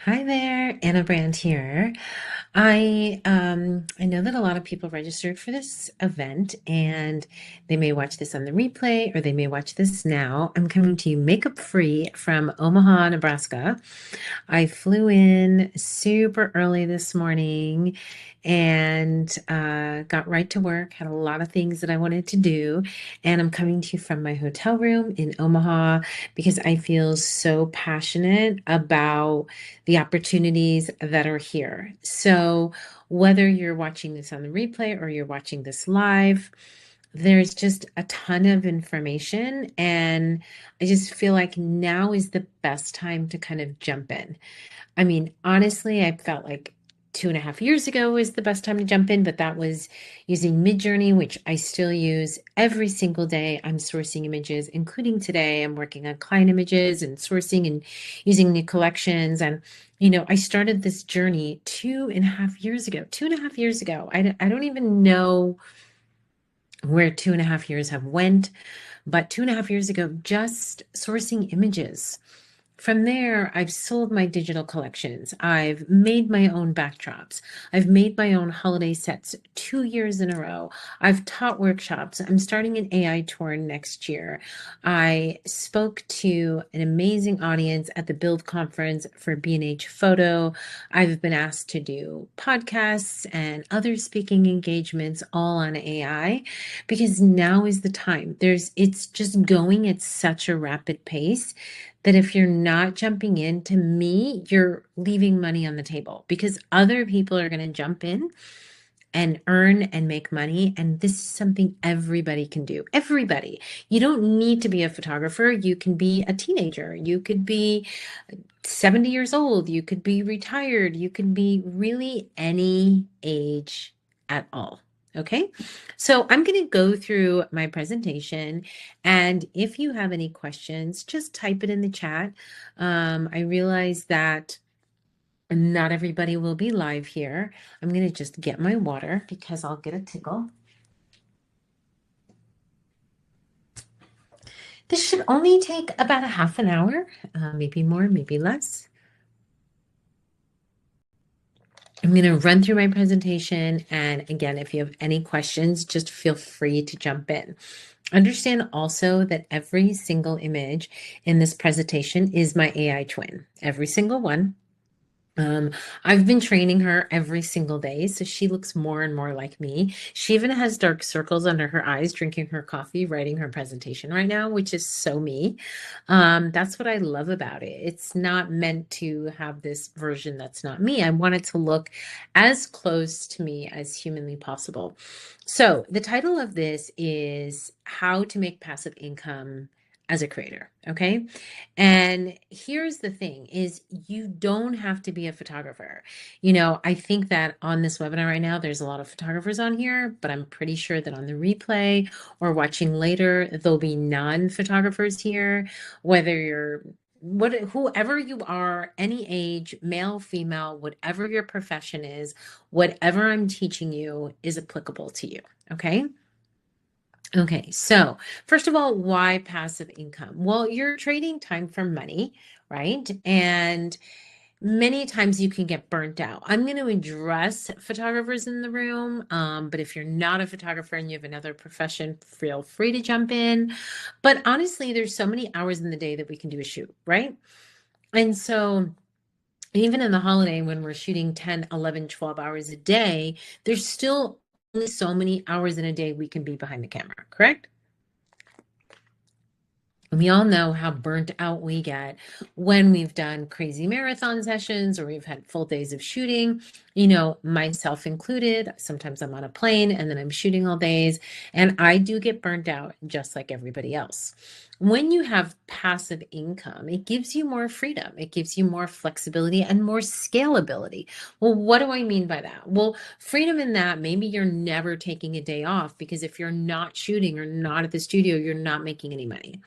Hi there, Anna Brandt here. I know that a lot of people registered for this event and they may watch this on the replay or they may watch this now. I'm coming to you makeup free from Omaha, Nebraska. I flew in super early this morning and got right to work, had a lot of things that I wanted to do. And I'm coming to you from my hotel room in Omaha because I feel so passionate about the opportunities that are here. So, whether you're watching this on the replay or you're watching this live, there's just a ton of information, and I just feel like now is the best time to kind of jump in. I mean, honestly, I felt like 2.5 years ago was the best time to jump in, but that was using Midjourney, which I still use every single day. I'm sourcing images, including today. I'm working on client images and sourcing and using new collections. And, I started this journey 2.5 years ago. 2.5 years ago. I don't even know where 2.5 years have went, but 2.5 years ago, just sourcing images. From there, I've sold my digital collections. I've made my own backdrops. I've made my own holiday sets 2 years in a row. I've taught workshops. I'm starting an AI tour next year. I spoke to an amazing audience at the Build conference for B&H Photo. I've been asked to do podcasts and other speaking engagements all on AI because now is the time. It's just going at such a rapid pace that if you're not jumping in, to me, you're leaving money on the table because other people are going to jump in and earn and make money. And this is something everybody can do. Everybody. You don't need to be a photographer. You can be a teenager. You could be 70 years old. You could be retired. You can be really any age at all. Okay, so I'm going to go through my presentation, and if you have any questions, just type it in the chat. I realize that not everybody will be live here. I'm going to just get my water because I'll get a tickle. This should only take about a half an hour, maybe more, maybe less. I'm going to run through my presentation, and again, if you have any questions, just feel free to jump in. Understand also that every single image in this presentation is my AI twin, every single one. Um, I've been training her every single day, so she looks more and more like me. She even has dark circles under her eyes, drinking her coffee, writing her presentation right now, which is so me. That's what I love about it. It's not meant to have this version that's not me. I want it to look as close to me as humanly possible. So the title of this is How to Make Passive Income as a Creator, okay? And here's the thing is you don't have to be a photographer. I think that on this webinar right now, there's a lot of photographers on here, but I'm pretty sure that on the replay or watching later, there'll be non-photographers here, whether you're whoever you are, any age, male, female, whatever your profession is, whatever I'm teaching you is applicable to you. Okay. Okay, so first of all, why passive income? Well, you're trading time for money, right? And many times you can get burnt out. I'm going to address photographers in the room, but if you're not a photographer and you have another profession, feel free to jump in. But honestly, there's so many hours in the day that we can do a shoot, right? And so even in the holiday when we're shooting 10, 11, 12 hours a day, there's still only so many hours in a day we can be behind the camera, correct? We all know how burnt out we get when we've done crazy marathon sessions or we've had full days of shooting, myself included. Sometimes I'm on a plane and then I'm shooting all days, and I do get burnt out just like everybody else. When you have passive income, it gives you more freedom. It gives you more flexibility and more scalability. Well, what do I mean by that? Well, freedom in that maybe you're never taking a day off because if you're not shooting or not at the studio, you're not making any money.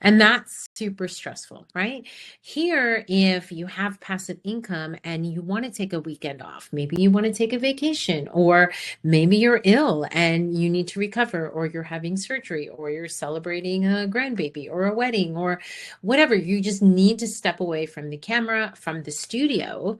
And that's super stressful, right? Here, if you have passive income and you want to take a weekend off, maybe you want to take a vacation, or maybe you're ill and you need to recover, or you're having surgery, or you're celebrating a grandbaby or a wedding, or whatever, you just need to step away from the camera, from the studio.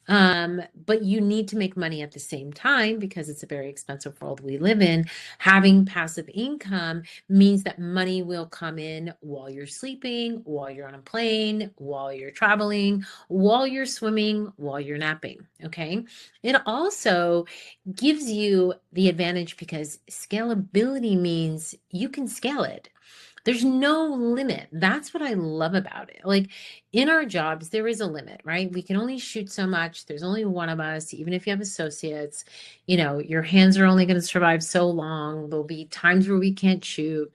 But you need to make money at the same time because it's a very expensive world we live in. Having passive income means that money will come in while you're sleeping, while you're on a plane, while you're traveling, while you're swimming, while you're napping. Okay. It also gives you the advantage because scalability means you can scale it. There's no limit. That's what I love about it. Like in our jobs, there is a limit, right? We can only shoot so much. There's only one of us. Even if you have associates, your hands are only going to survive so long. There'll be times where we can't shoot.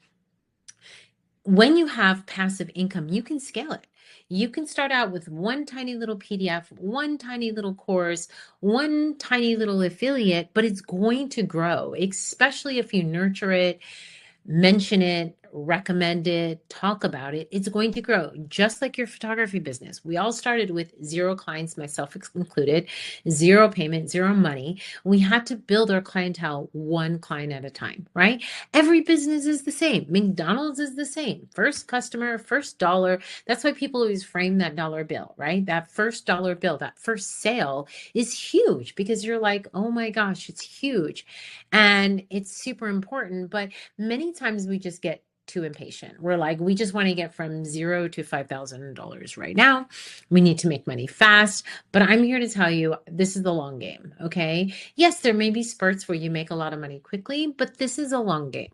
When you have passive income, you can scale it. You can start out with one tiny little PDF, one tiny little course, one tiny little affiliate, but it's going to grow, especially if you nurture it, mention it, recommend it, talk about it. It's going to grow just like your photography business. We all started with 0 clients, myself included, 0 payment, 0 money. We had to build our clientele one client at a time, right? Every business is the same. McDonald's is the same. First customer, first dollar. That's why people always frame that dollar bill, right? That first dollar bill, that first sale is huge because you're like, oh my gosh, it's huge. And it's super important. But many times we just get too impatient. We're like, we just want to get from 0 to $5,000 right now. We need to make money fast. But I'm here to tell you, this is the long game. Okay. Yes, there may be spurts where you make a lot of money quickly, but this is a long game.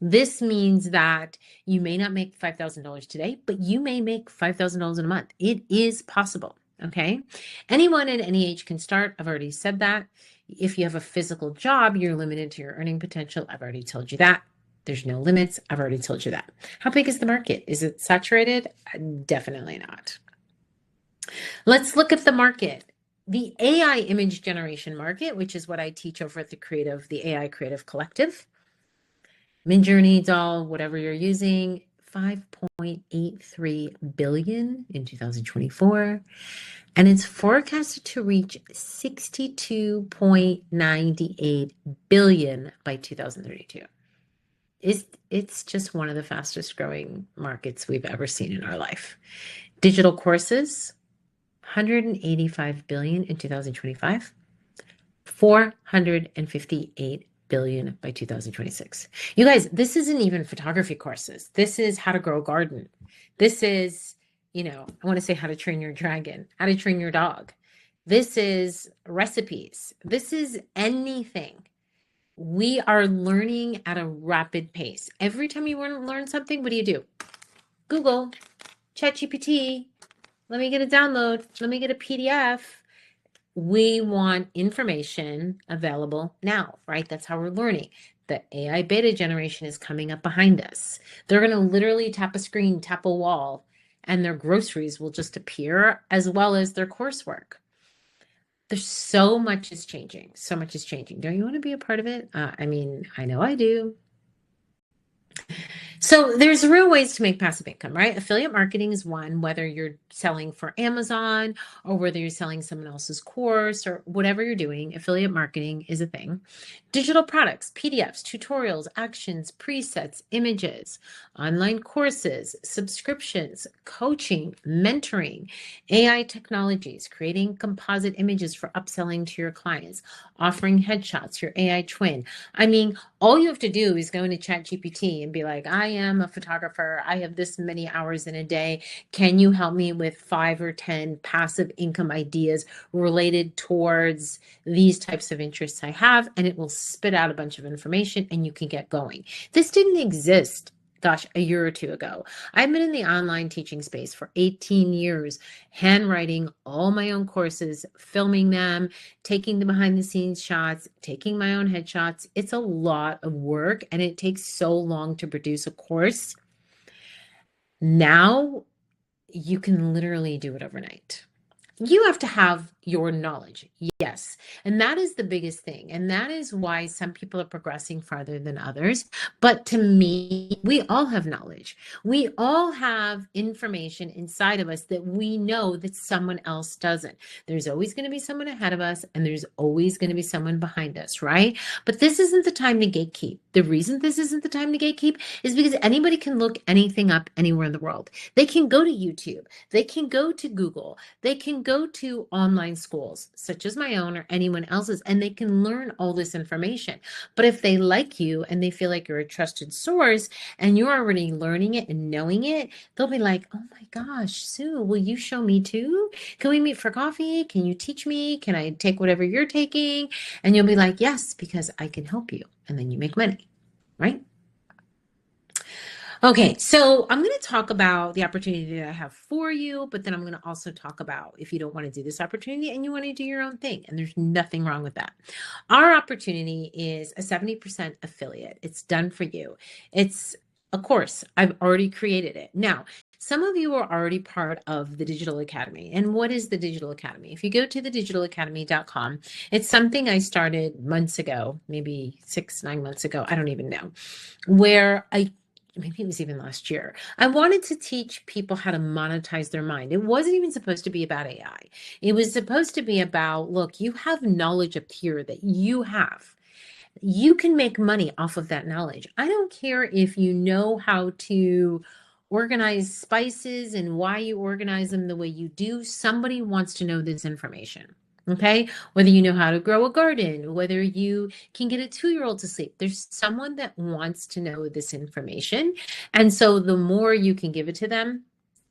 This means that you may not make $5,000 today, but you may make $5,000 in a month. It is possible. Okay. Anyone at any age can start. I've already said that. If you have a physical job, you're limited to your earning potential. I've already told you that. There's no limits. I've already told you that. How big is the market? Is it saturated? Definitely not. Let's look at the market. The AI image generation market, which is what I teach over at the AI Creative Collective. Midjourney, doll, whatever you're using, 5.83 billion in 2024. And it's forecasted to reach 62.98 billion by 2032. It's just one of the fastest growing markets we've ever seen in our life. Digital courses, 185 billion in 2025, 458 billion by 2026. You guys, this isn't even photography courses. This is how to grow a garden. This is, I want to say how to train your dragon, how to train your dog. This is recipes. This is anything. We are learning at a rapid pace. Every time you want to learn something, what do? Google, ChatGPT, let me get a download, let me get a PDF. We want information available now, right? That's how we're learning. The AI beta generation is coming up behind us. They're going to literally tap a screen, tap a wall, and their groceries will just appear as well as their coursework. There's so much is changing. So much is changing. Don't you want to be a part of it? I know I do. So there's real ways to make passive income, right? Affiliate marketing is one, whether you're selling for Amazon or whether you're selling someone else's course or whatever you're doing, affiliate marketing is a thing. Digital products, PDFs, tutorials, actions, presets, images, online courses, subscriptions, coaching, mentoring, AI technologies, creating composite images for upselling to your clients, offering headshots, your AI twin. All you have to do is go into ChatGPT and be like, I am a photographer. I have this many hours in a day. Can you help me with 5 or 10 passive income ideas related towards these types of interests I have? And it will spit out a bunch of information and you can get going. This didn't exist, gosh, a year or two ago. I've been in the online teaching space for 18 years, handwriting all my own courses, filming them, taking the behind the scenes shots, taking my own headshots. It's a lot of work and it takes so long to produce a course. Now you can literally do it overnight. You have to have your knowledge. Yes. And that is the biggest thing. And that is why some people are progressing farther than others. But to me, we all have knowledge. We all have information inside of us that we know that someone else doesn't. There's always going to be someone ahead of us, and there's always going to be someone behind us, right? But this isn't the time to gatekeep. The reason this isn't the time to gatekeep is because anybody can look anything up anywhere in the world. They can go to YouTube, they can go to Google, they can go to online schools, such as my own or anyone else's, and they can learn all this information. But if they like you and they feel like you're a trusted source and you're already learning it and knowing it, they'll be like, oh my gosh, Sue, will you show me too? Can we meet for coffee? Can you teach me? Can I take whatever you're taking? And you'll be like, yes, because I can help you. And then you make money, right? Okay, so I'm going to talk about the opportunity that I have for you, but then I'm going to also talk about if you don't want to do this opportunity and you want to do your own thing, and there's nothing wrong with that. Our opportunity is a 70% affiliate. It's done for you. It's a course. I've already created it. Now, some of you are already part of the Digital Academy. And what is the Digital Academy? If you go to thedigitalacademy.com, it's something I started months ago, maybe 6-9 months ago. I don't even know, where maybe it was even last year. I wanted to teach people how to monetize their mind. It wasn't even supposed to be about AI. It was supposed to be about, look, you have knowledge up here that you have. You can make money off of that knowledge. I don't care if you know how to organize spices and why you organize them the way you do. Somebody wants to know this information. Okay, whether you know how to grow a garden, whether you can get a 2-year-old to sleep, there's someone that wants to know this information. And so the more you can give it to them,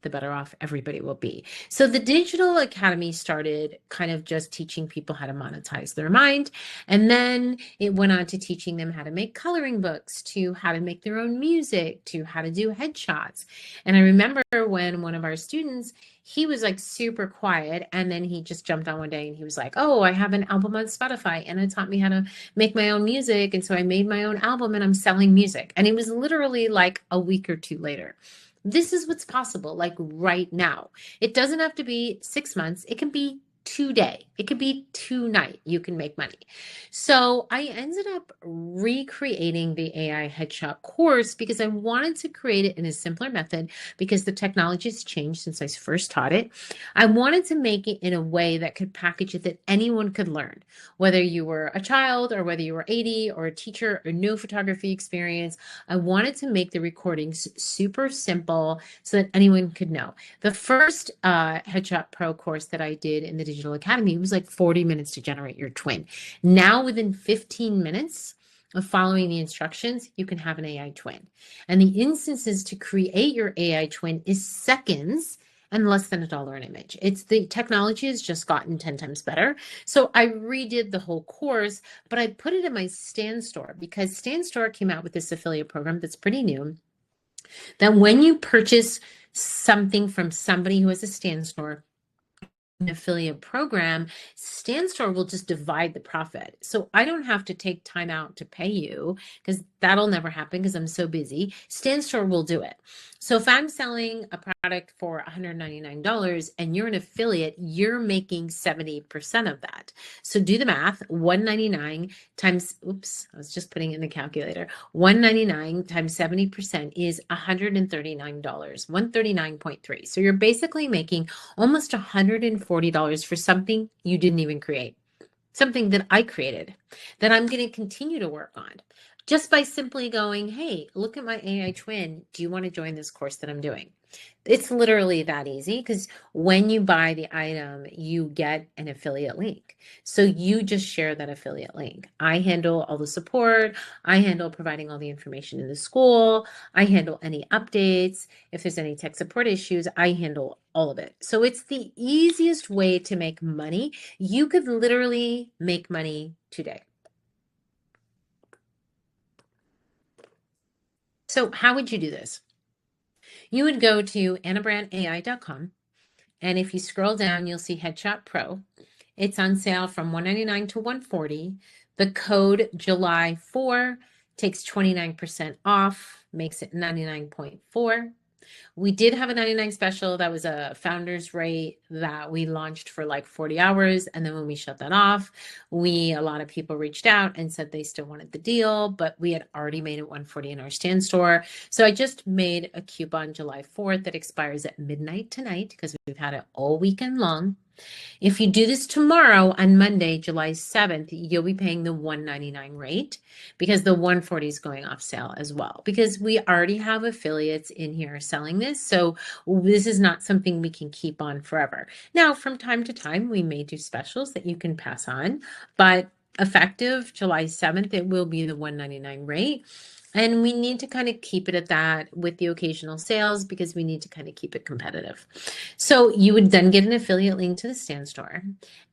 the better off everybody will be. So the Digital Academy started kind of just teaching people how to monetize their mind. And then it went on to teaching them how to make coloring books, to how to make their own music, to how to do headshots. And I remember when one of our students, he was like super quiet, and then he just jumped on one day and he was like, oh, I have an album on Spotify and it taught me how to make my own music. And so I made my own album and I'm selling music. And it was literally like a week or two later. This is what's possible, like right now. It doesn't have to be 6 months. It can be today. It could be tonight. You can make money. So I ended up recreating the AI headshot course because I wanted to create it in a simpler method because the technology has changed since I first taught it. I wanted to make it in a way that could package it that anyone could learn, whether you were a child or whether you were 80 or a teacher or no photography experience. I wanted to make the recordings super simple so that anyone could know. The first Headshot Pro course that I did in the Digital Academy was like 40 minutes to generate your twin. Now, within 15 minutes of following the instructions, you can have an AI twin. And the instances to create your AI twin is seconds and less than $1 an image. It's the technology has just gotten 10 times better. So I redid the whole course, but I put it in my Stan Store because Stan Store came out with this affiliate program that's pretty new, that when you purchase something from somebody who has a Stan Store, an affiliate program, Stan Store will just divide the profit. So I don't have to take time out to pay you because that'll never happen because I'm so busy. Stan Store will do it. So if I'm selling a product for $199 and you're an affiliate, you're making 70% of that. So do the math. 199 times, oops, I was just putting it in the calculator. 199 times 70% is $139, 139.3. So you're basically making almost $140 for something you didn't even create, something that I created, that I'm going to continue to work on just by simply going, hey, look at my AI twin. Do you want to join this course that I'm doing? It's literally that easy because when you buy the item, you get an affiliate link. So you just share that affiliate link. I handle all the support. I handle providing all the information in the school. I handle any updates. If there's any tech support issues, I handle all of it. So it's the easiest way to make money. You could literally make money today. So how would you do this? You would go to AnnaBrandtAI.com, and if you scroll down, you'll see Headshot Pro. It's on sale from $199 to $140. The code July 4 takes 29% off, makes it 99.4. We did have a 99 special that was a founder's rate that we launched for like 40 hours. And then when we shut that off, a lot of people reached out and said they still wanted the deal, but we had already made it 140 in our stand store. So I just made a coupon July 4th that expires at midnight tonight because we've had it all weekend long. If you do this tomorrow on Monday, July 7th, you'll be paying the 199 rate because the 140 is going off sale as well because we already have affiliates in here selling this. So this is not something we can keep on forever. Now, from time to time, we may do specials that you can pass on, but effective July 7th, it will be the 199 rate. And we need to kind of keep it at that with the occasional sales because we need to kind of keep it competitive. So you would then get an affiliate link to the stand store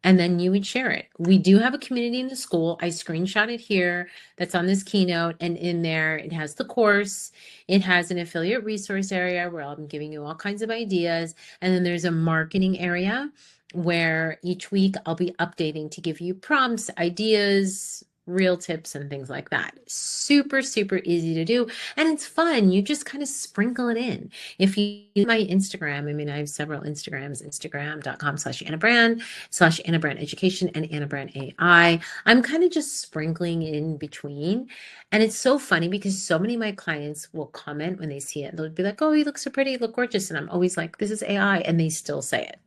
and then you would share it. We do have a community in the school. I screenshot it here that's on this keynote, and in there it has the course. It has an affiliate resource area where I'm giving you all kinds of ideas. And then there's a marketing area where each week I'll be updating to give you prompts, ideas, real tips and things like that. Super, super easy to do. And it's fun. You just kind of sprinkle it in. If you use my Instagram, I mean, I have several Instagrams, instagram.com/AnnaBrandt/Anna Brandt Education and Anna Brandt AI. I'm kind of just sprinkling in between. And it's so funny because so many of my clients will comment when they see it. They'll be like, oh, you look so pretty, you look gorgeous. And I'm always like, this is AI. And they still say it.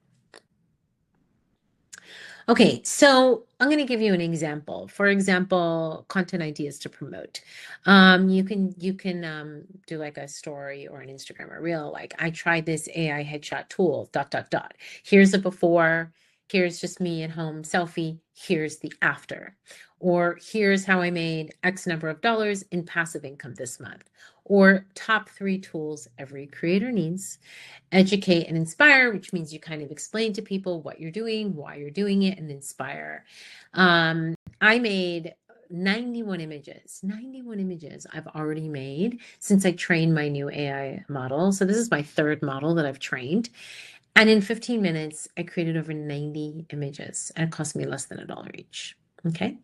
Okay, so I'm going to give you an example. For example, content ideas to promote. You can do like a story or an Instagram or reel. Like, I tried this AI headshot tool. ... Here's the before. Here's just me at home selfie. Here's the after. Or here's how I made X number of dollars in passive income this month. Or top 3 tools every creator needs. Educate and inspire, which means you kind of explain to people what you're doing, why you're doing it, and inspire. I made 91 images. 91 images I've already made since I trained my new AI model. So this is my 3rd model that I've trained. And in 15 minutes, I created over 90 images, and it cost me less than $1 each. Okay.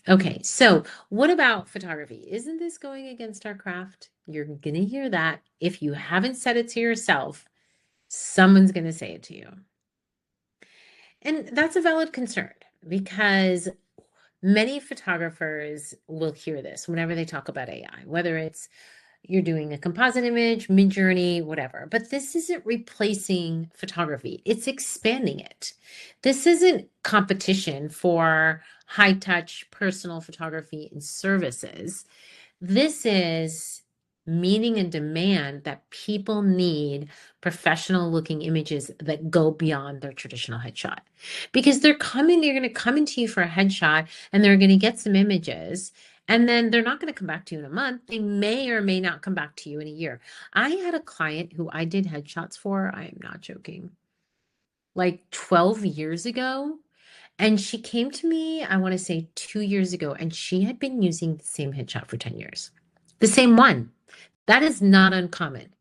Okay, so what about photography? Isn't this going against our craft? You're going to hear that. If you haven't said it to yourself, someone's going to say it to you. And that's a valid concern because many photographers will hear this whenever they talk about AI, whether it's you're doing a composite image, Midjourney, whatever. But this isn't replacing photography. It's expanding it. This isn't competition for high touch personal photography and services. This is meeting a demand that people need professional looking images that go beyond their traditional headshot. Because they're going to come into you for a headshot and they're going to get some images. And then they're not going to come back to you in a month. They may or may not come back to you in a year. I had a client who I did headshots for, I am not joking, like 12 years ago. And she came to me, I want to say 2 years ago, and she had been using the same headshot for 10 years. The same one. That is not uncommon.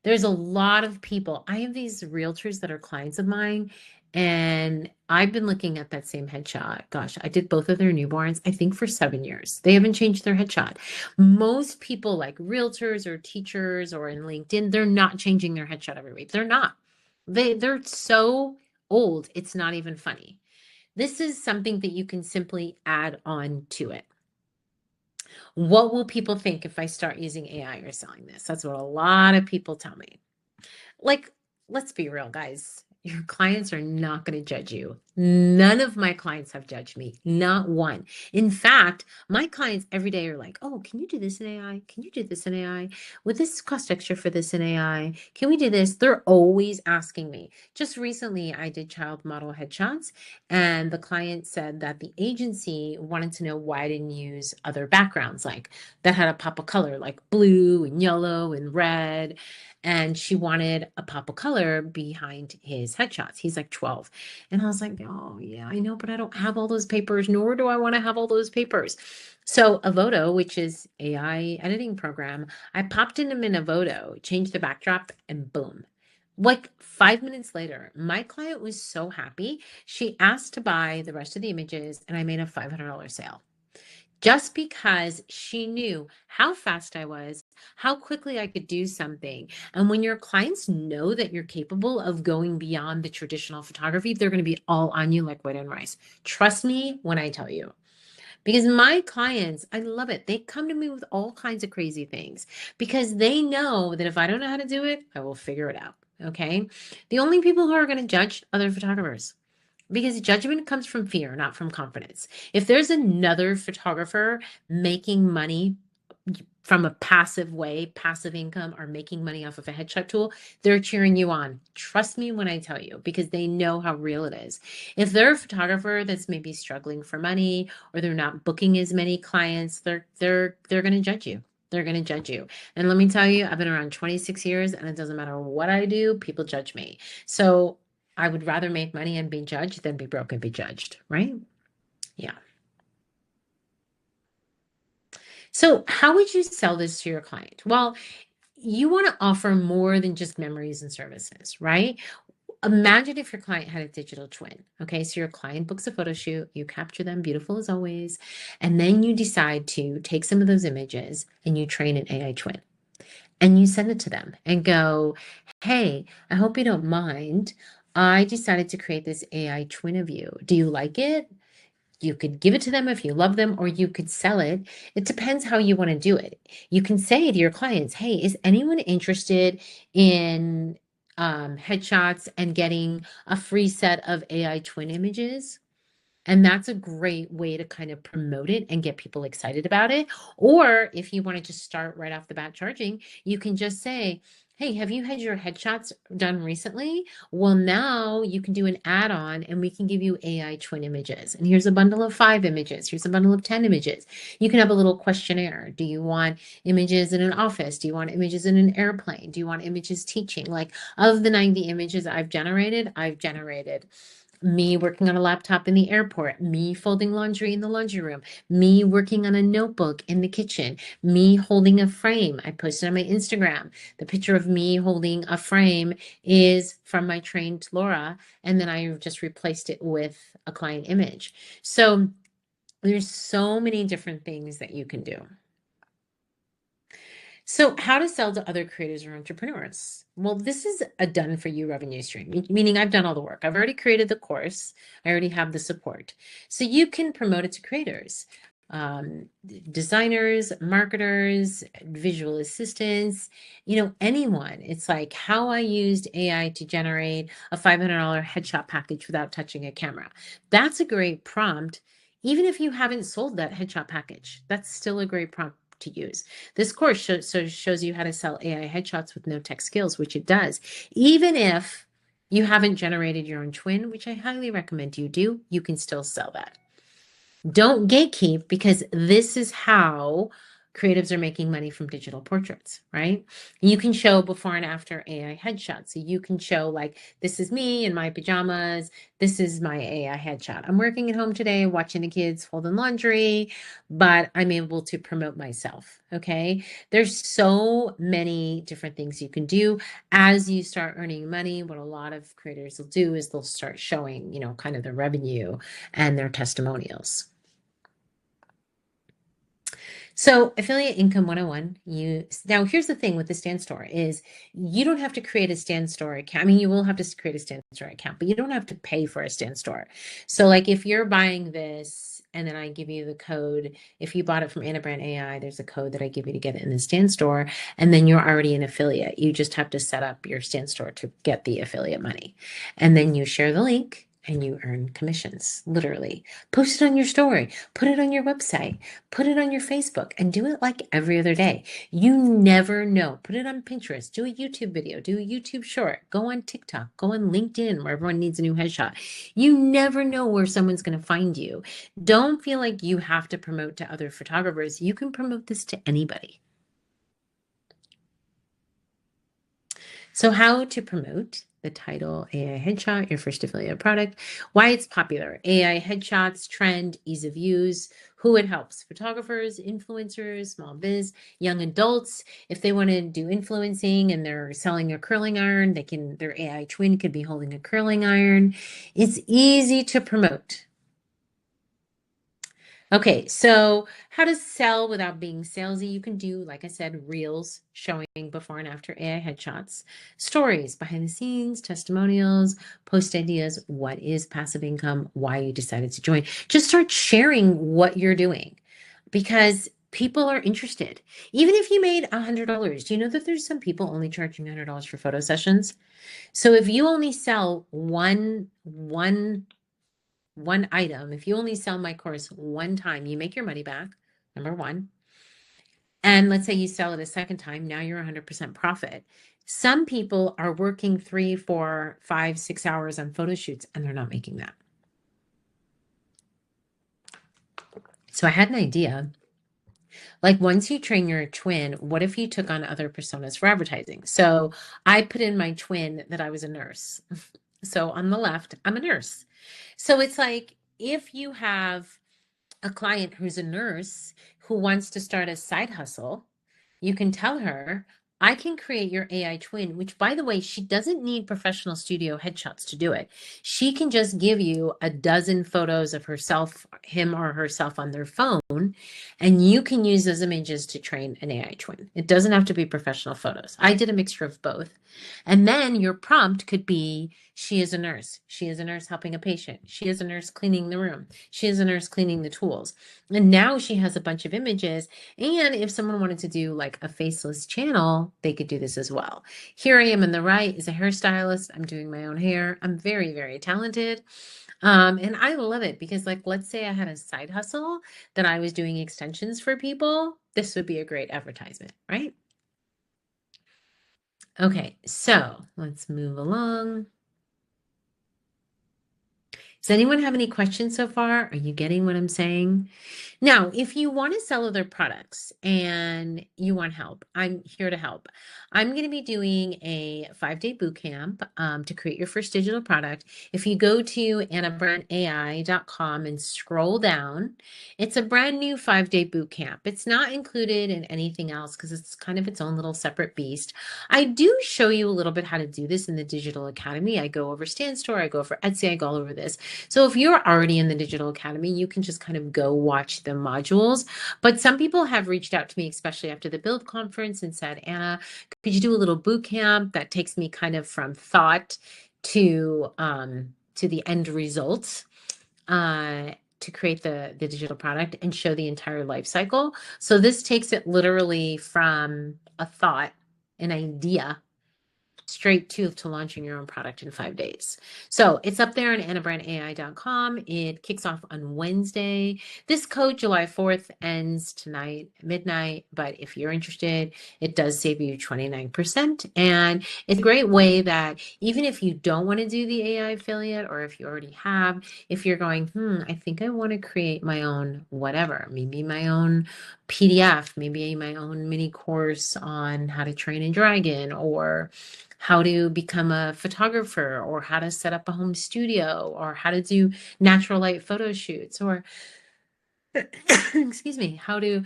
There's a lot of people. I have these realtors that are clients of mine, and I've been looking at that same headshot. Gosh, I did both of their newborns, I think for 7 years. They haven't changed their headshot. Most people, like realtors or teachers or in LinkedIn, they're not changing their headshot every week. They're not. They're so old, it's not even funny. This is something that you can simply add on to it. What will people think if I start using AI or selling this? That's what a lot of people tell me. Like, let's be real, guys. Your clients are not going to judge you. None of my clients have judged me, not one. In fact, my clients every day are like, oh, can you do this in AI? Can you do this in AI? Would this cost extra for this in AI? Can we do this? They're always asking me. Just recently, I did child model headshots, and the client said that the agency wanted to know why I didn't use other backgrounds, like that had a pop of color, like blue and yellow and red. And she wanted a pop of color behind his headshots. He's like 12. And I was like, oh, yeah, I know, but I don't have all those papers, nor do I want to have all those papers. So Avoto, which is AI editing program, I popped in them in Avoto, changed the backdrop, and boom. Like 5 minutes later, my client was so happy. She asked to buy the rest of the images, and I made a $500 sale. just because she knew how fast I was, how quickly I could do something. And when your clients know that you're capable of going beyond the traditional photography, they're going to be all on you like white on rice. Trust me when I tell you. Because my clients, I love it. They come to me with all kinds of crazy things because they know that if I don't know how to do it, I will figure it out. Okay. The only people who are going to judge other photographers because judgment comes from fear, not from confidence. If there's another photographer making money from a passive way, passive income, or making money off of a headshot tool, they're cheering you on. Trust me when I tell you, because they know how real it is. If they're a photographer that's maybe struggling for money or they're not booking as many clients, they're going to judge you. They're going to judge you. And let me tell you, I've been around 26 years and it doesn't matter what I do, people judge me. So I would rather make money and be judged than be broke and be judged, right? Yeah. So, how would you sell this to your client? Well, you want to offer more than just memories and services, right? Imagine if your client had a digital twin. Okay, so your client books a photo shoot, you capture them beautiful as always, and then you decide to take some of those images and you train an AI twin and you send it to them and go, hey, I hope you don't mind. I decided to create this AI twin of you. Do you like it? You could give it to them if you love them, or you could sell it. It depends how you want to do it. You can say to your clients, hey, is anyone interested in headshots and getting a free set of AI twin images? And that's a great way to kind of promote it and get people excited about it. Or if you want to just start right off the bat charging, you can just say, hey, have you had your headshots done recently? Well, now you can do an add-on and we can give you AI twin images. And here's a bundle of 5 images. Here's a bundle of 10 images. You can have a little questionnaire. Do you want images in an office? Do you want images in an airplane? Do you want images teaching? Like, of the 90 images I've generated me working on a laptop in the airport, me folding laundry in the laundry room, me working on a notebook in the kitchen, me holding a frame. I posted on my Instagram. The picture of me holding a frame is from my trained Laura, and then I just replaced it with a client image. So there's so many different things that you can do. So, how to sell to other creators or entrepreneurs? Well, this is a done for you revenue stream, meaning I've done all the work. I've already created the course, I already have the support. So, you can promote it to creators, designers, marketers, visual assistants, anyone. It's like how I used AI to generate a $500 headshot package without touching a camera. That's a great prompt. Even if you haven't sold that headshot package, that's still a great prompt to use. This course shows you how to sell AI headshots with no tech skills, which it does. Even if you haven't generated your own twin, which I highly recommend you do, you can still sell that. Don't gatekeep, because this is how creatives are making money from digital portraits, right? You can show before and after AI headshots. So you can show like, this is me in my pajamas. This is my AI headshot. I'm working at home today, watching the kids folding laundry, but I'm able to promote myself. Okay. There's so many different things you can do as you start earning money. What a lot of creators will do is they'll start showing, kind of their revenue and their testimonials. So affiliate income 101, now here's the thing with the Stan Store is you don't have to create a Stan Store account. I mean, you will have to create a Stan Store account, but you don't have to pay for a Stan Store. So like if you're buying this and then I give you the code, if you bought it from Brandt AI, there's a code that I give you to get it in the Stan Store, and then you're already an affiliate. You just have to set up your Stan Store to get the affiliate money. And then you share the link and you earn commissions, literally. Post it on your story, put it on your website, put it on your Facebook, and do it like every other day. You never know. Put it on Pinterest, do a YouTube video, do a YouTube short, go on TikTok, go on LinkedIn where everyone needs a new headshot. You never know where someone's going to find you. Don't feel like you have to promote to other photographers. You can promote this to anybody. So how to promote the title AI headshot, your first affiliate product, why it's popular, AI headshots, trend, ease of use, who it helps, photographers, influencers, small biz, young adults. If they want to do influencing and they're selling a curling iron, their AI twin could be holding a curling iron. It's easy to promote. Okay, so how to sell without being salesy. You can do, like I said, reels showing before and after AI headshots, stories, behind the scenes, testimonials, post ideas. What is passive income? Why you decided to join. Just start sharing what you're doing because people are interested. Even if you made $100, do you know that there's some people only charging $100 for photo sessions? So if you only sell one item, if you only sell my course one time, you make your money back, number one. And let's say you sell it a second time, now you're 100% profit. Some people are working 3, 4, 5, 6 hours on photo shoots and they're not making that. So I had an idea. Like once you train your twin, what if you took on other personas for advertising? So I put in my twin that I was a nurse. So on the left, I'm a nurse. So it's like if you have a client who's a nurse who wants to start a side hustle, you can tell her, I can create your AI twin, which by the way, she doesn't need professional studio headshots to do it. She can just give you a dozen photos of herself, him or herself on their phone, and you can use those images to train an AI twin. It doesn't have to be professional photos. I did a mixture of both. And then your prompt could be, she is a nurse. She is a nurse helping a patient. She is a nurse cleaning the room. She is a nurse cleaning the tools. And now she has a bunch of images. And if someone wanted to do like a faceless channel, they could do this as well. Here I am on the right as a hairstylist. I'm doing my own hair. I'm very, very talented. And I love it because like, let's say I had a side hustle that I was doing extensions for people. This would be a great advertisement, right? Okay, so let's move along. Does anyone have any questions so far? Are you getting what I'm saying? Now, if you want to sell other products and you want help, I'm here to help. I'm going to be doing a 5-day boot camp to create your first digital product. If you go to AnnaBrandtAI.com and scroll down, it's a brand new 5-day boot camp. It's not included in anything else because it's kind of its own little separate beast. I do show you a little bit how to do this in the Digital Academy. I go over StanStore, I go over Etsy, I go all over this. So if you're already in the Digital Academy, you can just kind of go watch the modules. But some people have reached out to me, especially after the Build conference, and said, Anna, could you do a little boot camp that takes me kind of from thought to the end result to create the digital product and show the entire life cycle. So this takes it literally from a thought, an idea, straight to launching your own product in 5 days. So it's up there on AnnaBrandtAI.com. It kicks off on Wednesday. This code, July 4th, ends tonight, midnight. But if you're interested, it does save you 29%. And it's a great way that even if you don't want to do the AI affiliate, or if you already have, if you're going, I think I want to create my own whatever, maybe my own PDF, maybe my own mini course on how to train a dragon, or how to become a photographer, or how to set up a home studio, or how to do natural light photo shoots, or excuse me, how to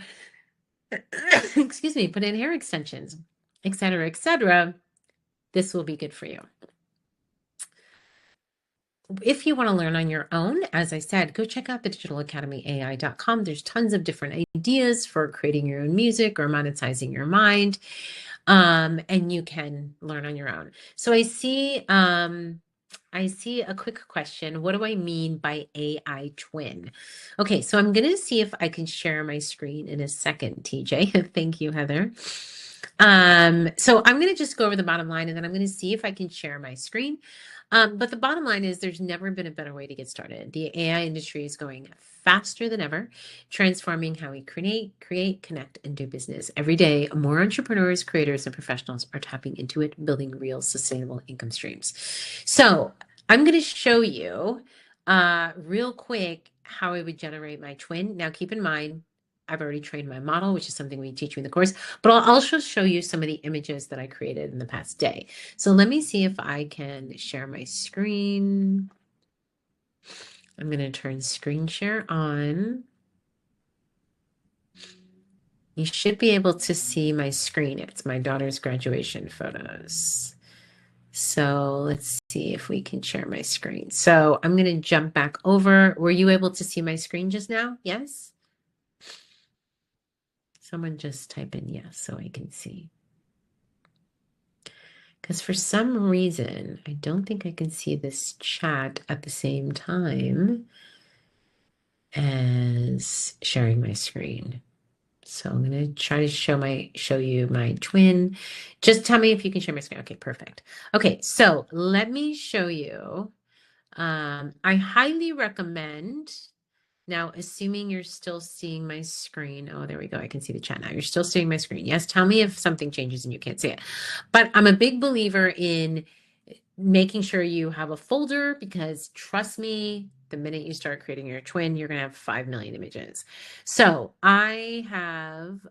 excuse me, put in hair extensions, etc., etc. This will be good for you. If you want to learn on your own, as I said, go check out the digitalacademyai.com. There's tons of different ideas for creating your own music or monetizing your mind. And you can learn on your own. So I see a quick question. What do I mean by AI twin? Okay, so I'm going to see if I can share my screen in a second, TJ. Thank you, Heather. So I'm going to just go over the bottom line and then I'm going to see if I can share my screen. But the bottom line is there's never been a better way to get started. The AI industry is going faster than ever, transforming how we create, connect, and do business. Every day, more entrepreneurs, creators, and professionals are tapping into it, building real sustainable income streams. So I'm going to show you real quick how I would generate my twin. Now, keep in mind, I've already trained my model, which is something we teach you in the course, but I'll also show you some of the images that I created in the past day. So let me see if I can share my screen. I'm going to turn screen share on. You should be able to see my screen. It's my daughter's graduation photos. So let's see if we can share my screen. So I'm going to jump back over. Were you able to see my screen just now? Yes? Someone just type in yes so I can see. Because for some reason, I don't think I can see this chat at the same time as sharing my screen. So I'm going to try to show you my twin. Just tell me if you can share my screen. Okay, perfect. Okay, so let me show you. I highly recommend. Now, assuming you're still seeing my screen. Oh, there we go. I can see the chat now. You're still seeing my screen. Yes, tell me if something changes and you can't see it. But I'm a big believer in making sure you have a folder, because trust me, the minute you start creating your twin, you're going to have 5 million images. So I have,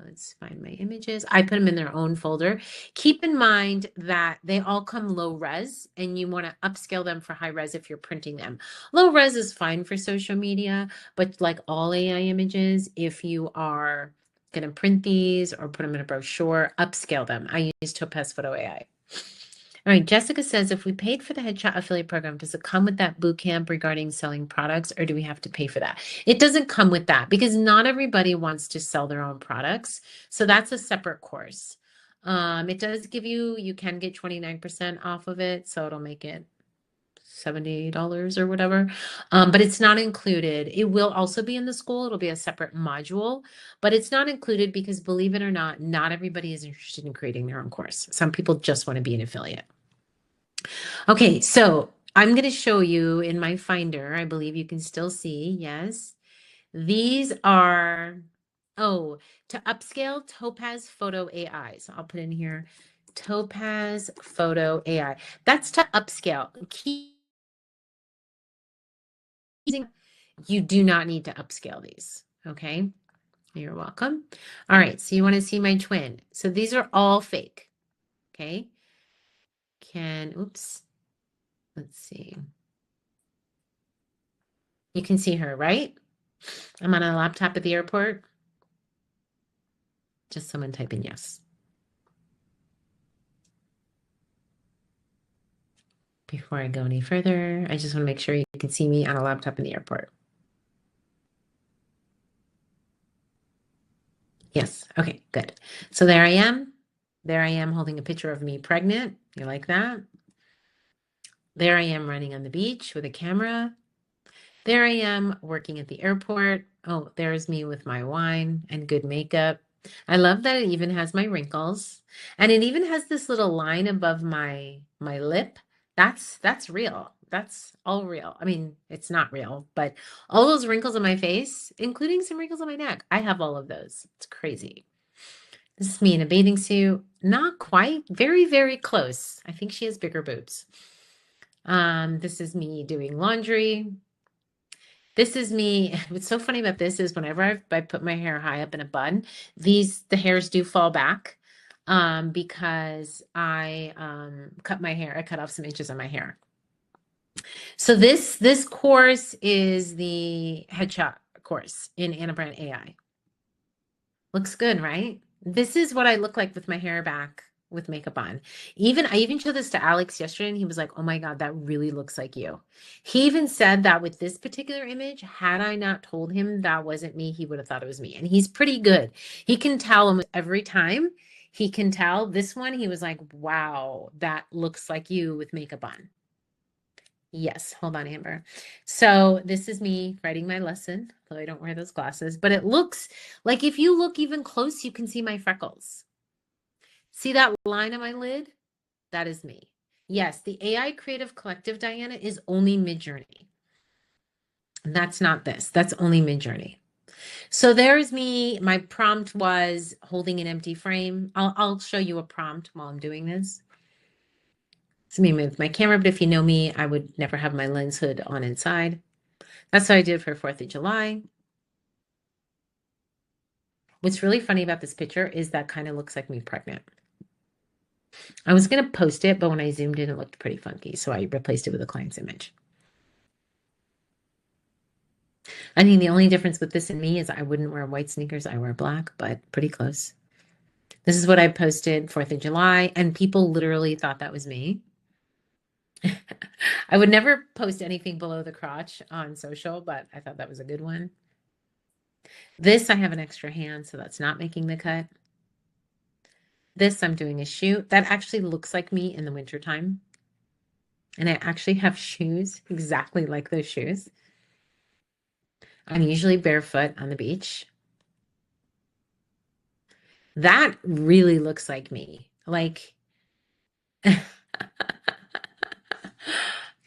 let's find my images. I put them in their own folder. Keep in mind that they all come low res, and you want to upscale them for high res if you're printing them. Low res is fine for social media, but like all AI images, if you are going to print these or put them in a brochure, upscale them. I use Topaz Photo AI. All right, Jessica says, if we paid for the headshot affiliate program, does it come with that boot camp regarding selling products, or do we have to pay for that? It doesn't come with that, because not everybody wants to sell their own products. So that's a separate course. It does give you can get 29% off of it. So it'll make it $70 or whatever. But it's not included. It will also be in the school. It'll be a separate module, but it's not included because, believe it or not everybody is interested in creating their own course. Some people just want to be an affiliate. Okay, so I'm going to show you in my Finder. I believe you can still see. Yes. These are, to upscale Topaz Photo AI. So I'll put in here Topaz Photo AI. That's to upscale. You do not need to upscale these. Okay. You're welcome. All right. So you want to see my twin. So these are all fake. Okay. Oops. Let's see. You can see her, right? I'm on a laptop at the airport. Just someone type in yes. Before I go any further, I just want to make sure you can see me on a laptop in the airport. Yes. Okay, good. So there I am. There I am holding a picture of me pregnant. You like that? There I am running on the beach with a camera. There I am working at the airport. Oh, there's me with my wine and good makeup. I love that it even has my wrinkles, and it even has this little line above my lip. That's real. That's all real. I mean, it's not real, but all those wrinkles on my face, including some wrinkles on my neck, I have all of those. It's crazy. This is me in a bathing suit. Not quite, very, very close. I think she has bigger boobs. This is me doing laundry. This is me. What's so funny about this is whenever I put my hair high up in a bun, the hairs do fall back, because I cut my hair. I cut off some inches on my hair. So this course is the headshot course in Anna Brandt AI. Looks good, right? This is what I look like with my hair back with makeup on. I even showed this to Alex yesterday, and he was like, oh my God, that really looks like you. He even said that with this particular image, had I not told him that wasn't me, he would have thought it was me. And he's pretty good. He can tell almost every time. He can tell. This one, he was like, wow, that looks like you with makeup on. Yes, hold on, Amber. So this is me writing my lesson, though I don't wear those glasses, but it looks like, if you look even close, you can see my freckles. See that line on my lid? That is me. Yes, the AI Creative Collective, Diana, is only Midjourney. That's not this. That's only Midjourney. So there's me. My prompt was holding an empty frame. I'll show you a prompt while I'm doing this. It's me with my camera, but if you know me, I would never have my lens hood on inside. That's what I did for 4th of July. What's really funny about this picture is that kind of looks like me pregnant. I was going to post it, but when I zoomed in, it looked pretty funky. So I replaced it with a client's image. I mean, the only difference with this and me is I wouldn't wear white sneakers. I wear black, but pretty close. This is what I posted 4th of July, and people literally thought that was me. I would never post anything below the crotch on social, but I thought that was a good one. This, I have an extra hand, so that's not making the cut. This, I'm doing a shoe. That actually looks like me in the wintertime. And I actually have shoes exactly like those shoes. I'm usually barefoot on the beach. That really looks like me. Like,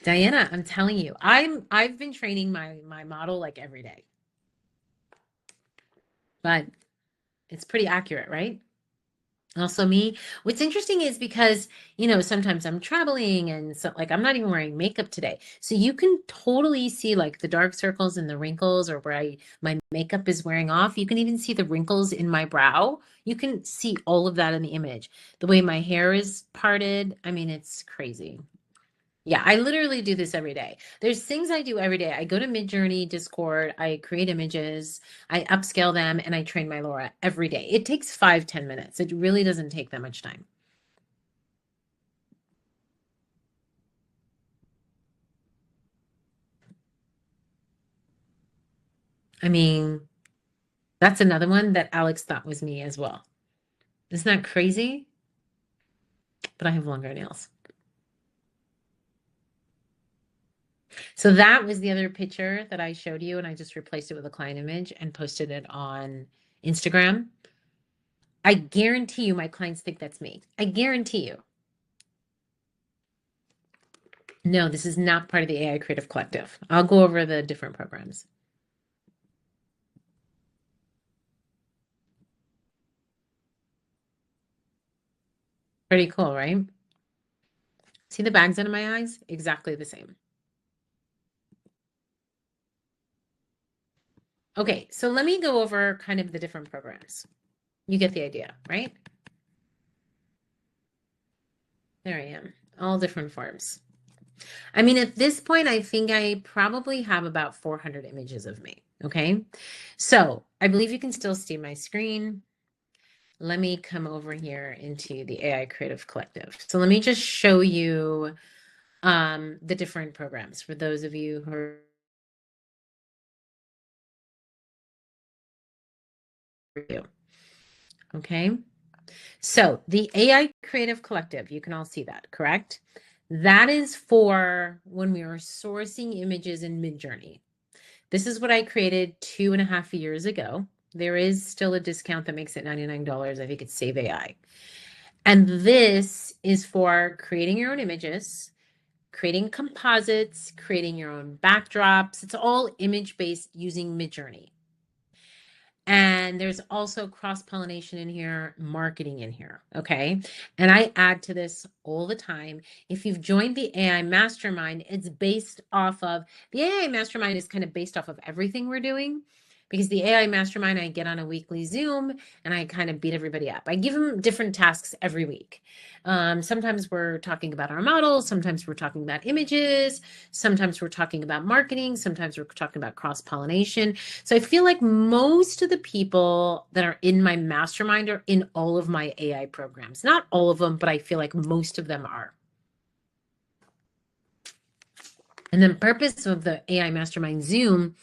Diana, I'm telling you, I've been training my model like every day. But it's pretty accurate, right? Also me. What's interesting is because, sometimes I'm traveling and so like I'm not even wearing makeup today. So you can totally see like the dark circles and the wrinkles or where my makeup is wearing off. You can even see the wrinkles in my brow. You can see all of that in the image. The way my hair is parted. I mean, it's crazy. Yeah, I literally do this every day. There's things I do every day. I go to Midjourney, Discord, I create images, I upscale them, and I train my Laura every day. It takes 5-10 minutes. It really doesn't take that much time. I mean, that's another one that Alex thought was me as well. Isn't that crazy? But I have longer nails. So that was the other picture that I showed you, and I just replaced it with a client image and posted it on Instagram. I guarantee you my clients think that's me. I guarantee you. No, this is not part of the AI Creative Collective. I'll go over the different programs. Pretty cool, right? See the bags under my eyes? Exactly the same. Okay, so let me go over kind of the different programs. You get the idea, right? There I am, all different forms. I mean, at this point, I think I probably have about 400 images of me, okay? So I believe you can still see my screen. Let me come over here into the AI Creative Collective. So let me just show you the different programs for those of you who are new. Okay. So the AI Creative Collective, you can all see that, correct? That is for when we are sourcing images in Midjourney. This is what I created 2.5 years ago. There is still a discount that makes it $99. I think it's Save AI. And this is for creating your own images, creating composites, creating your own backdrops. It's all image-based using Midjourney. And there's also cross-pollination in here, marketing in here, okay? And I add to this all the time. If you've joined the AI Mastermind, it's based off of, the AI Mastermind is kind of based off of everything we're doing. Because the AI Mastermind, I get on a weekly Zoom and I kind of beat everybody up. I give them different tasks every week. Sometimes we're talking about our models, sometimes we're talking about images, sometimes we're talking about marketing, sometimes we're talking about cross-pollination. So I feel like most of the people that are in my mastermind are in all of my AI programs. Not all of them, but I feel like most of them are. And the purpose of the AI Mastermind Zoom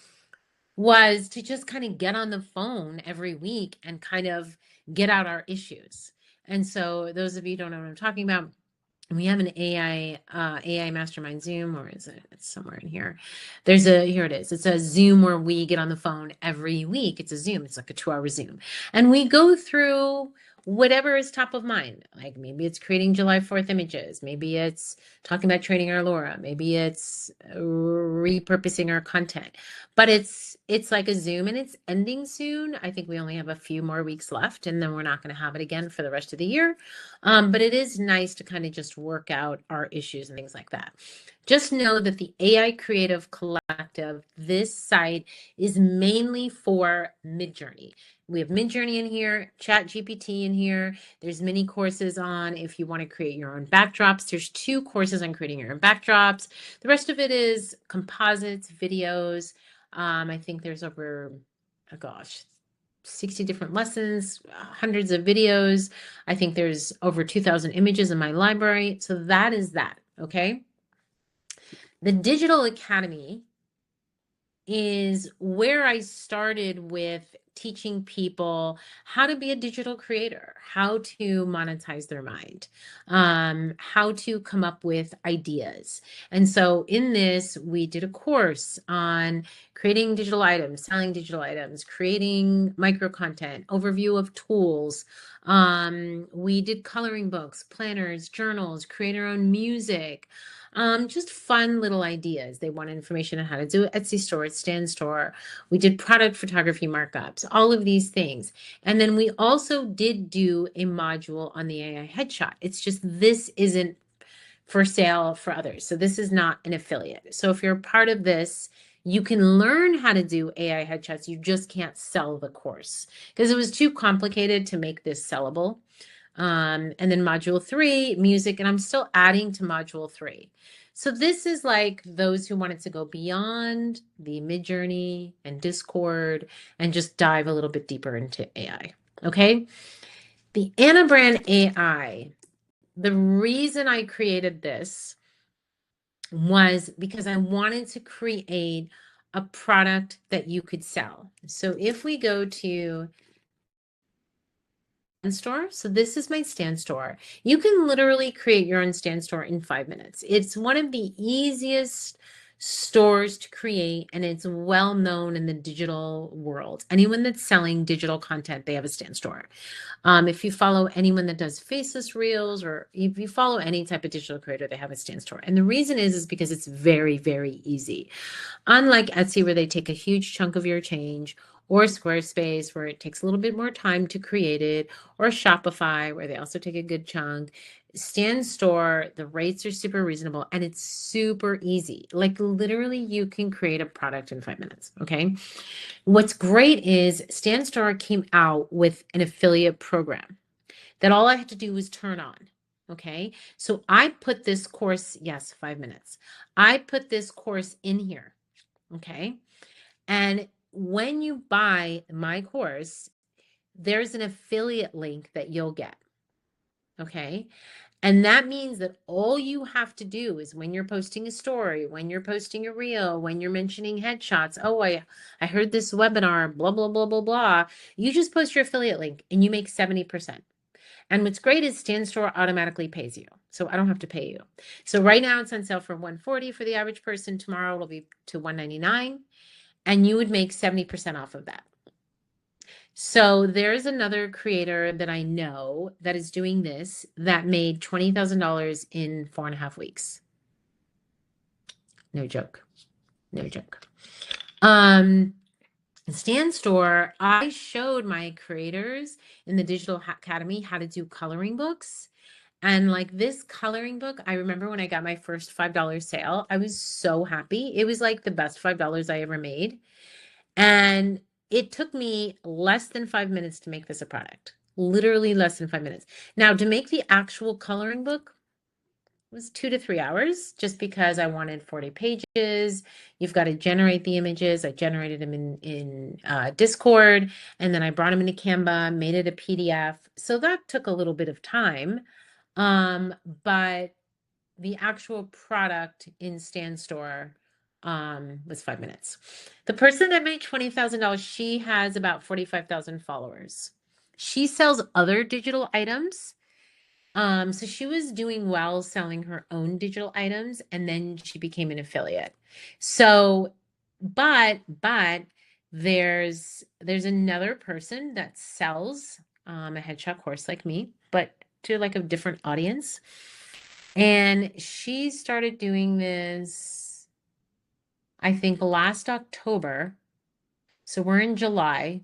was to just kind of get on the phone every week and kind of get out our issues. And so those of you who don't know what I'm talking about, we have an AI Mastermind Zoom, or is it? It's somewhere in here. Here it is. It's a Zoom where we get on the phone every week. It's a Zoom. It's like a 2-hour Zoom. And we go through whatever is top of mind. Like maybe it's creating July 4th images. Maybe it's talking about training our Laura. Maybe it's repurposing our content. But it's like a Zoom and it's ending soon. I think we only have a few more weeks left and then we're not going to have it again for the rest of the year. But it is nice to kind of just work out our issues and things like that. Just know that the AI Creative Collective, this site is mainly for Midjourney. We have Midjourney in here, Chat GPT in here. There's mini courses on if you want to create your own backdrops. There's 2 courses on creating your own backdrops. The rest of it is composites, videos. I think there's over, oh gosh, 60 different lessons, hundreds of videos. I think there's over 2,000 images in my library. So that is that, okay? The Digital Academy is where I started with teaching people how to be a digital creator, how to monetize their mind, how to come up with ideas. And so in this, we did a course on creating digital items, selling digital items, creating micro content, overview of tools. We did coloring books, planners, journals, create our own music. Just fun little ideas. They wanted information on how to do Etsy store, stand store. We did product photography markups, all of these things. And then we also did do a module on the AI headshot. It's just this isn't for sale for others. So this is not an affiliate. So if you're a part of this, you can learn how to do AI headshots. You just can't sell the course because it was too complicated to make this sellable. And then module 3, music, and I'm still adding to module 3. So this is like those who wanted to go beyond the Midjourney and Discord and just dive a little bit deeper into AI. Okay. The Anna Brandt AI, the reason I created this was because I wanted to create a product that you could sell. So if we go to store. So this is my stand store. You can literally create your own stand store in 5 minutes. It's one of the easiest stores to create, and it's well known in the digital world. Anyone that's selling digital content, they have a stand store. If you follow anyone that does faceless reels, or if you follow any type of digital creator, they have a stand store. And the reason is because it's very, very easy. Unlike Etsy, where they take a huge chunk of your change, or Squarespace, where it takes a little bit more time to create it, or Shopify, where they also take a good chunk. Stand store, the rates are super reasonable and it's super easy. Like literally, you can create a product in 5 minutes. Okay. What's great is Stand Store came out with an affiliate program that all I had to do was turn on. Okay. So I put this course, yes, 5 minutes. I put this course in here. Okay. And when you buy my course, there's an affiliate link that you'll get. Okay. And that means that all you have to do is when you're posting a story, when you're posting a reel, when you're mentioning headshots, oh, I heard this webinar, blah, blah, blah, blah, blah. You just post your affiliate link and you make 70%. And what's great is Stand Store automatically pays you. So I don't have to pay you. So right now it's on sale for $140 for the average person. Tomorrow it'll be to $199. And you would make 70% off of that. So there's another creator that I know that is doing this that made $20,000 in 4.5 weeks. No joke. No joke. Stand Store, I showed my creators in the Digital Academy how to do coloring books. And like this coloring book, I remember when I got my first $5 sale, I was so happy. It was like the best $5 I ever made. And it took me less than 5 minutes to make this a product. Literally less than 5 minutes. Now, to make the actual coloring book was 2 to 3 hours, just because I wanted 40 pages. You've got to generate the images. I generated them in Discord, and then I brought them into Canva, made it a PDF. So that took a little bit of time. But the actual product in Stand Store was 5 minutes. The person that made $20,000, she has about 45,000 followers. She sells other digital items. So she was doing well selling her own digital items, and then she became an affiliate. So, but there's another person that sells a headshot course like me, but to like a different audience. And she started doing this, I think, last October. So we're in July.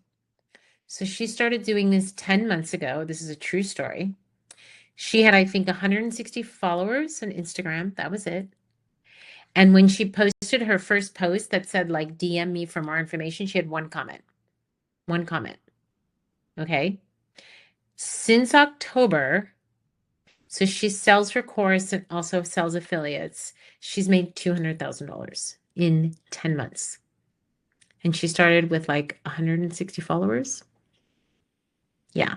So she started doing this 10 months ago. This is a true story. She had, I think, 160 followers on Instagram. That was it. And when she posted her first post that said, like, DM me for more information, she had one comment. One comment. Okay. Since October, so she sells her course and also sells affiliates. She's made $200,000 in 10 months. And she started with like 160 followers. Yeah.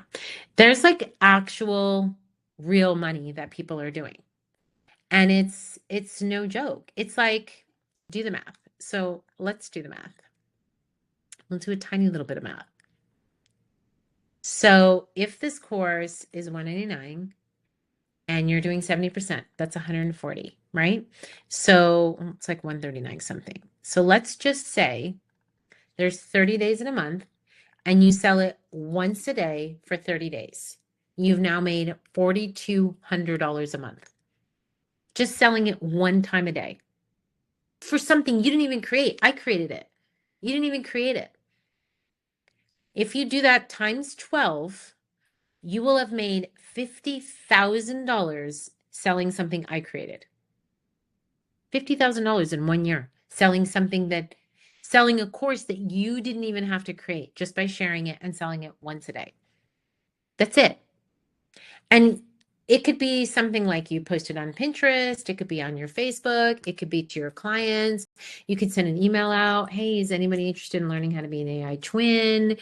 There's like actual real money that people are doing. And it's no joke. It's like, do the math. So let's do the math. Let's do a tiny little bit of math. So if this course is $199 and you're doing 70%, that's $140, right? So it's like $139 something. So let's just say there's 30 days in a month and you sell it once a day for 30 days. You've now made $4,200 a month. Just selling it one time a day for something you didn't even create. I created it. You didn't even create it. If you do that times 12, you will have made $50,000 selling something I created. $50,000 in 1 year selling selling a course that you didn't even have to create just by sharing it and selling it once a day. That's it. And it could be something like you posted on Pinterest. It could be on your Facebook. It could be to your clients. You could send an email out. Hey, is anybody interested in learning how to be an AI twin?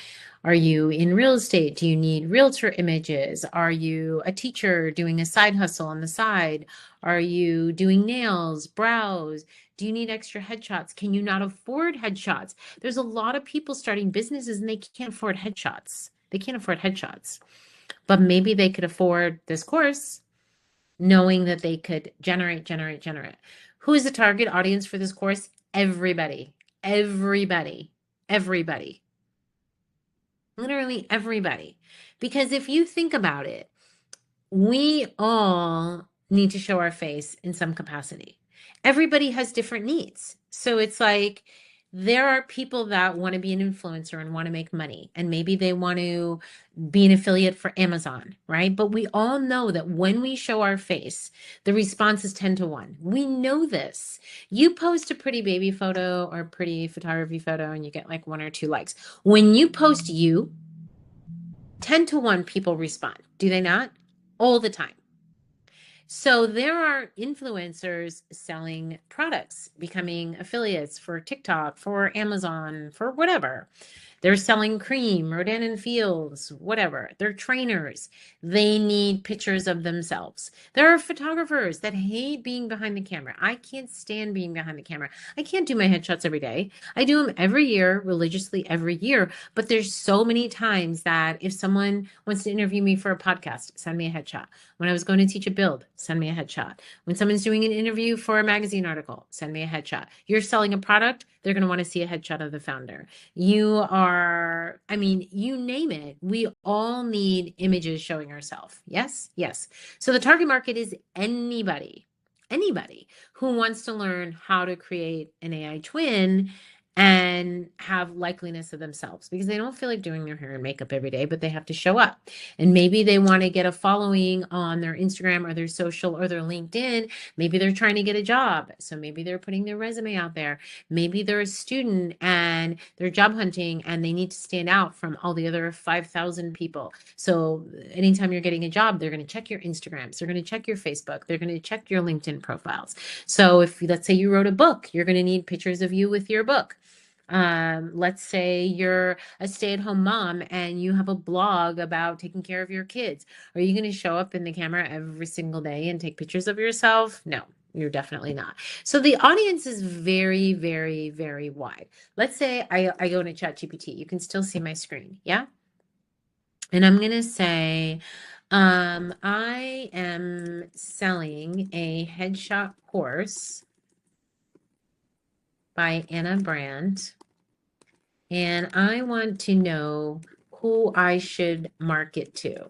Are you in real estate? Do you need realtor images? Are you a teacher doing a side hustle on the side? Are you doing nails, brows? Do you need extra headshots? Can you not afford headshots? There's a lot of people starting businesses and they can't afford headshots. They can't afford headshots. But maybe they could afford this course knowing that they could generate. Who is the target audience for this course? Everybody. Everybody. Everybody. Literally everybody. Because if you think about it, we all need to show our face in some capacity. Everybody has different needs. So it's like there are people that want to be an influencer and want to make money, and maybe they want to be an affiliate for Amazon, right? But we all know that when we show our face, the response is 10 to 1. We know this. You post a pretty baby photo or a pretty photography photo and you get like 1 or 2 likes. When you post you, 10 to 1 people respond. Do they not? All the time. So there are influencers selling products, becoming affiliates for TikTok, for Amazon, for whatever. They're selling cream, Rodan and Fields, whatever. They're trainers. They need pictures of themselves. There are photographers that hate being behind the camera. I can't stand being behind the camera. I can't do my headshots every day. I do them every year, religiously every year. But there's so many times that if someone wants to interview me for a podcast, send me a headshot. When I was going to teach a build, send me a headshot. When someone's doing an interview for a magazine article, send me a headshot. You're selling a product, they're going to want to see a headshot of the founder. You are, I mean, you name it. We all need images showing ourselves. Yes? Yes. So the target market is anybody who wants to learn how to create an AI twin and have likeliness of themselves because they don't feel like doing their hair and makeup every day, but they have to show up. And maybe they want to get a following on their Instagram or their social or their LinkedIn. Maybe they're trying to get a job. So maybe they're putting their resume out there. Maybe they're a student and they're job hunting and they need to stand out from all the other 5,000 people. So anytime you're getting a job, they're going to check your Instagrams. They're going to check your Facebook. They're going to check your LinkedIn profiles. So if let's say you wrote a book, you're going to need pictures of you with your book. Let's say you're a stay-at-home mom and you have a blog about taking care of your kids. Are you going to show up in the camera every single day and take pictures of yourself? No, you're definitely not. So the audience is very, very, very wide. Let's say I go into ChatGPT. You can still see my screen. Yeah. And I'm going to say, I am selling a headshot course by Anna Brandt. And I want to know who I should market to.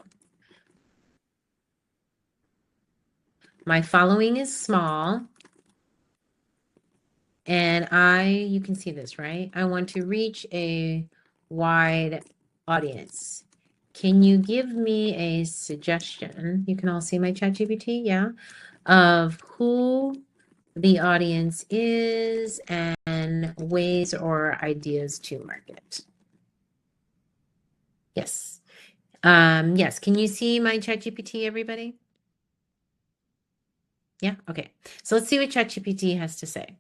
My following is small. And you can see this, right? I want to reach a wide audience. Can you give me a suggestion? You can all see my ChatGPT, yeah, of who the audience is and ways or ideas to market. Yes. Yes. Can you see my ChatGPT, everybody? Yeah. Okay. So let's see what ChatGPT has to say.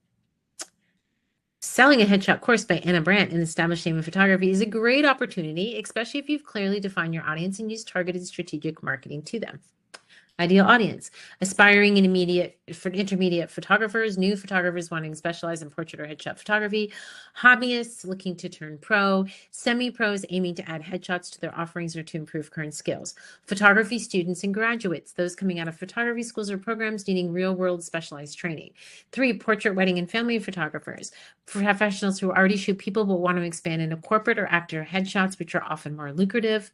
Selling a headshot course by Anna Brandt in established name of photography is a great opportunity, especially if you've clearly defined your audience and use targeted strategic marketing to them. Ideal audience, aspiring and intermediate photographers, new photographers wanting to specialize in portrait or headshot photography, hobbyists looking to turn pro, semi-pros aiming to add headshots to their offerings or to improve current skills, photography students and graduates, those coming out of photography schools or programs needing real-world specialized training. 3, portrait, wedding, and family photographers, professionals who already shoot people but want to expand into corporate or actor headshots, which are often more lucrative.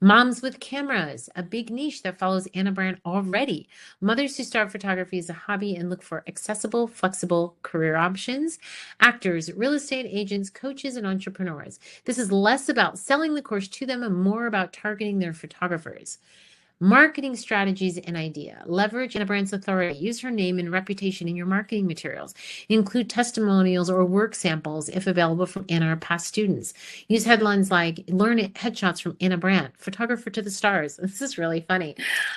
Moms with cameras, a big niche that follows Anna Brandt already. Mothers who start photography as a hobby and look for accessible, flexible career options. Actors, real estate agents, coaches, and entrepreneurs. This is less about selling the course to them and more about targeting their photographers. Marketing strategies and idea. Leverage Anna Brandt's authority. Use her name and reputation in your marketing materials. Include testimonials or work samples if available from Anna or past students. Use headlines like "Learn headshots from Anna Brandt, photographer to the stars." This is really funny.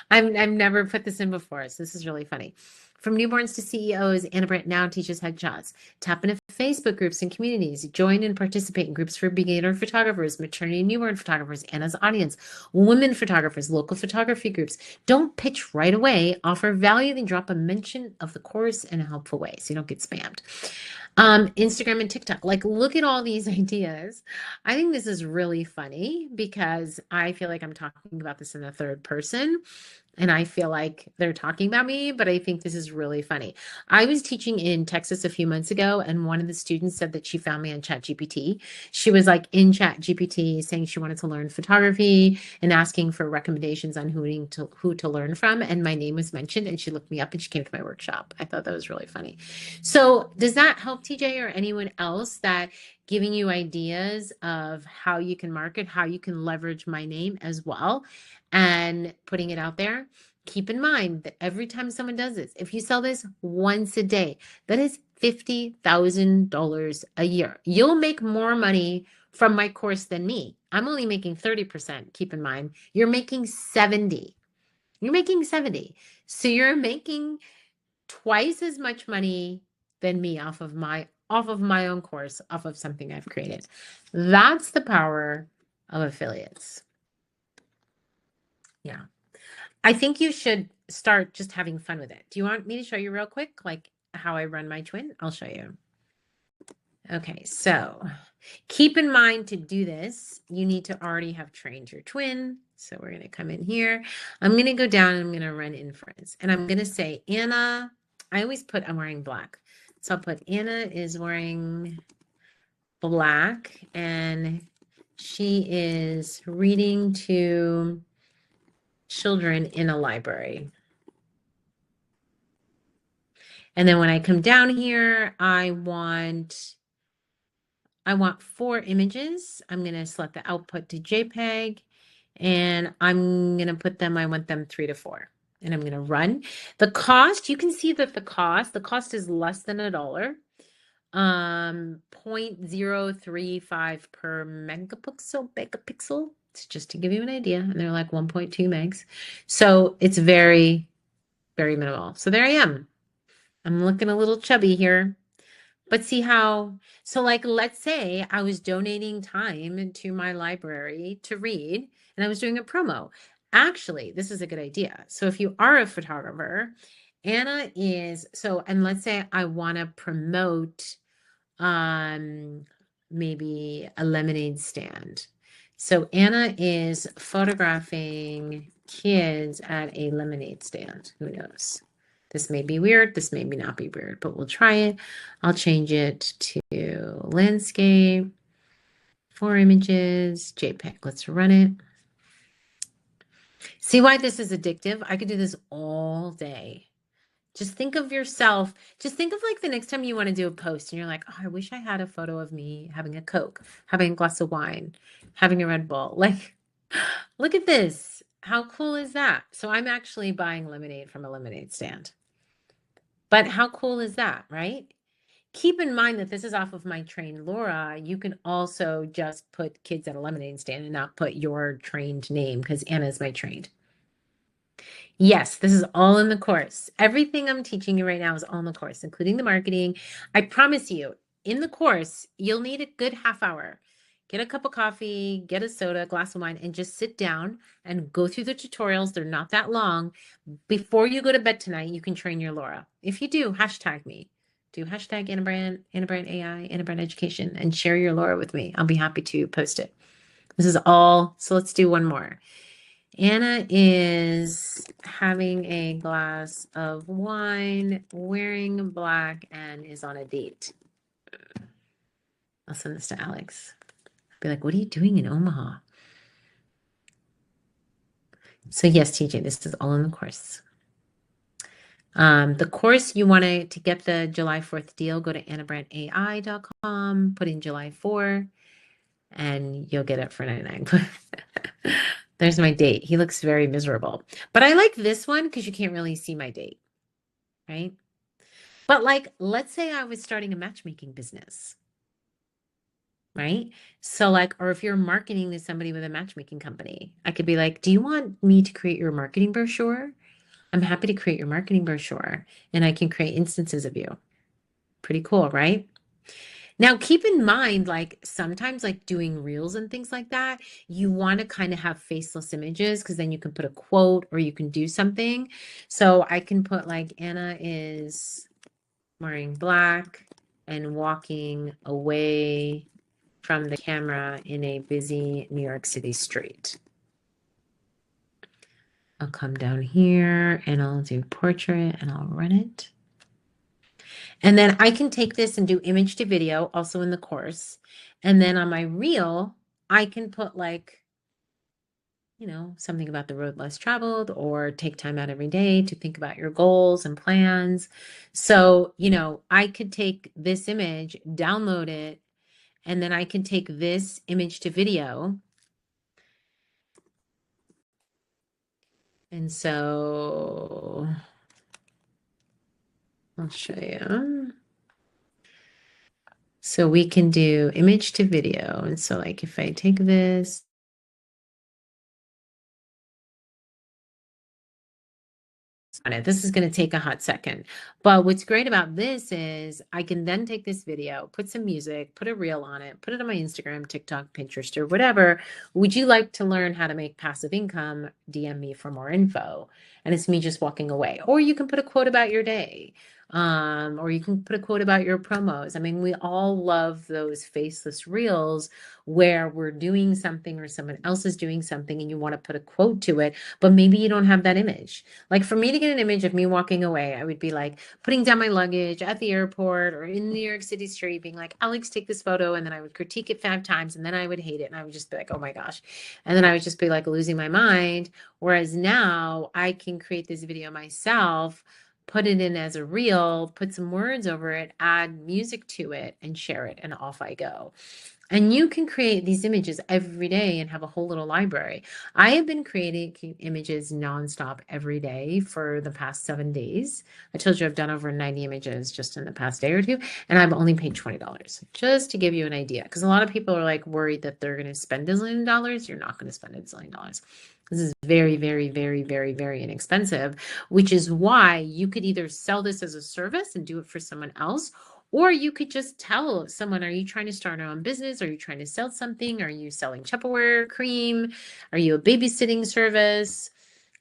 I've never put this in before, so this is really funny. From newborns to CEOs, Anna Brandt now teaches headshots. Tap into Facebook groups and communities. Join and participate in groups for beginner photographers, maternity and newborn photographers, Anna's audience, women photographers, local photography groups. Don't pitch right away. Offer value, then drop a mention of the course in a helpful way so you don't get spammed. Instagram and TikTok. Like, look at all these ideas. I think this is really funny because I feel like I'm talking about this in the third person. And I feel like they're talking about me, but I think this is really funny. I was teaching in Texas a few months ago, and one of the students said that she found me on ChatGPT. She was like in ChatGPT saying she wanted to learn photography and asking for recommendations on who to learn from. And my name was mentioned, and she looked me up and she came to my workshop. I thought that was really funny. So does that help, TJ, or anyone else that giving you ideas of how you can market, how you can leverage my name as well, and putting it out there? Keep in mind that every time someone does this, if you sell this once a day, that is $50,000 a year. You'll make more money from my course than me. I'm only making 30%. Keep in mind, you're making 70. You're making 70. So you're making twice as much money than me off of my own course, off of something I've created. That's the power of affiliates. Yeah. I think you should start just having fun with it. Do you want me to show you real quick, like how I run my twin? I'll show you. Okay, so keep in mind to do this, you need to already have trained your twin. So we're going to come in here. I'm going to go down and I'm going to run inference. And I'm going to say, Anna, I always put, I'm wearing black. So I'll put Anna is wearing black and she is reading to children in a library. And then when I come down here, I want 4 images. I'm going to select the output to JPEG and I'm going to put them, I want them 3 to 4. And I'm going to run. The cost, you can see that the cost is less than $1. 0.035 per megapixel. It's just to give you an idea. And they're like 1.2 megs. So it's very, very minimal. So there I am. I'm looking a little chubby here. But see how, so like, let's say I was donating time to my library to read and I was doing a promo. Actually, this is a good idea. So if you are a photographer, Anna is, so, and let's say I want to promote maybe a lemonade stand. So Anna is photographing kids at a lemonade stand. Who knows? This may be weird. This may not be weird, but we'll try it. I'll change it to landscape, 4 images, JPEG. Let's run it. See why this is addictive? I could do this all day. Just think of yourself. Just think of like the next time you want to do a post and you're like, oh, I wish I had a photo of me having a Coke, having a glass of wine, having a Red Bull. Like, look at this. How cool is that? So I'm actually buying lemonade from a lemonade stand. But how cool is that, right? Keep in mind that this is off of my trained Laura. You can also just put kids at a lemonade stand and not put your trained name because Anna is my trained. Yes, this is all in the course. Everything I'm teaching you right now is all in the course, including the marketing. I promise you, in the course, you'll need a good half hour. get a cup of coffee, get a soda, a glass of wine, and just sit down and go through the tutorials. They're not that long. Before you go to bed tonight, you can train your Laura. If you do, hashtag me. Do hashtag Anna Brandt AI, Anna Brandt Education, and share your Laura with me. I'll be happy to post it. This is all. So let's do one more. Anna is having a glass of wine, wearing black, and is on a date. I'll send this to Alex. Be like, what are you doing in Omaha? So yes, TJ, this is all in the course. The course, you want to get the July 4th deal, go to AnnaBrandtAI.com, put in July 4, and you'll get it for 99. There's my date. He looks very miserable. But I like this one because you can't really see my date, right? But like, let's say I was starting a matchmaking business, right? So like, or if you're marketing to somebody with a matchmaking company, I could be like, do you want me to create your marketing brochure? I'm happy to create your marketing brochure, and I can create instances of you. Pretty cool, right? Now, keep in mind, like sometimes like doing reels and things like that, you want to kind of have faceless images because then you can put a quote or you can do something. So I can put like Anna is wearing black and walking away from the camera in a busy New York City street. I'll come down here and I'll do portrait and I'll run it. And then I can take this and do image to video also in the course. And then on my reel, I can put like, you know, something about the road less traveled or take time out every day to think about your goals and plans. So, you know, I could take this image, download it, and then I can take this image to video. And so I'll show you. So we can do image to video. And so like if I take this, on it. This is going to take a hot second. But what's great about this is I can then take this video, put some music, put a reel on it, put it on my Instagram, TikTok, Pinterest, or whatever. Would you like to learn how to make passive income? DM me for more info. And it's me just walking away. Or you can put a quote about your day. Or you can put a quote about your promos. I mean, we all love those faceless reels where we're doing something or someone else is doing something and you want to put a quote to it, but maybe you don't have that image. Like for me to get an image of me walking away, I would be like putting down my luggage at the airport or in New York City street, being like, Alex, take this photo. And then I would critique it 5 times and then I would hate it. And I would just be like, oh my gosh. And then I would just be like losing my mind. Whereas now I can create this video myself, put it in as a reel, put some words over it, add music to it, and share it, and off I go. And you can create these images every day and have a whole little library. I have been creating images nonstop every day for the past 7 days. I told you I've done over 90 images just in the past day or two, and I've only paid $20, just to give you an idea. Because a lot of people are like worried that they're going to spend $1 zillion. You're not going to spend $1 zillion. This is very, very, very, very, very inexpensive, which is why you could either sell this as a service and do it for someone else, or you could just tell someone, are you trying to start your own business? Are you trying to sell something? Are you selling Tupperware cream? Are you a babysitting service?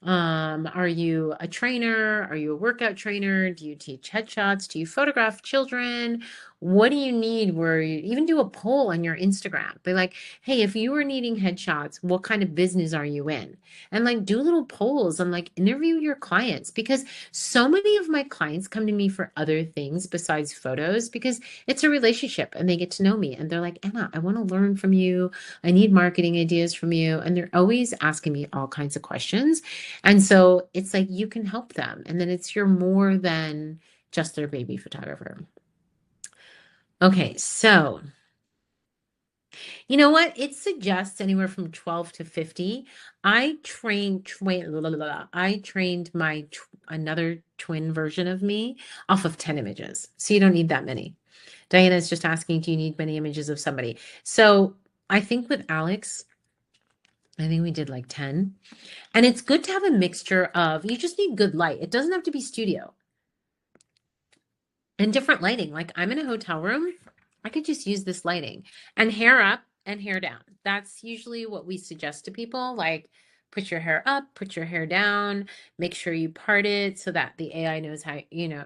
Are you a trainer? Are you a workout trainer? Do you teach headshots? Do you photograph children? What do you need? Where you even do a poll on your Instagram. Be like, hey, if you were needing headshots, what kind of business are you in? And like do little polls and like interview your clients, because so many of my clients come to me for other things besides photos because it's a relationship and they get to know me and they're like, Anna, I want to learn from you. I need marketing ideas from you. And they're always asking me all kinds of questions. And so it's like you can help them. And then it's you're more than just their baby photographer. Okay, so you know what? It suggests anywhere from 12 to 50. I trained my another twin version of me off of 10 images. So you don't need that many. Diana is just asking, do you need many images of somebody? So I think with Alex, I think we did like 10. And it's good to have a mixture of, you just need good light. It doesn't have to be studio. And different lighting. Like I'm in a hotel room, I could just use this lighting. And hair up, and hair down. That's usually what we suggest to people. Like, put your hair up, put your hair down, make sure you part it so that the AI knows how,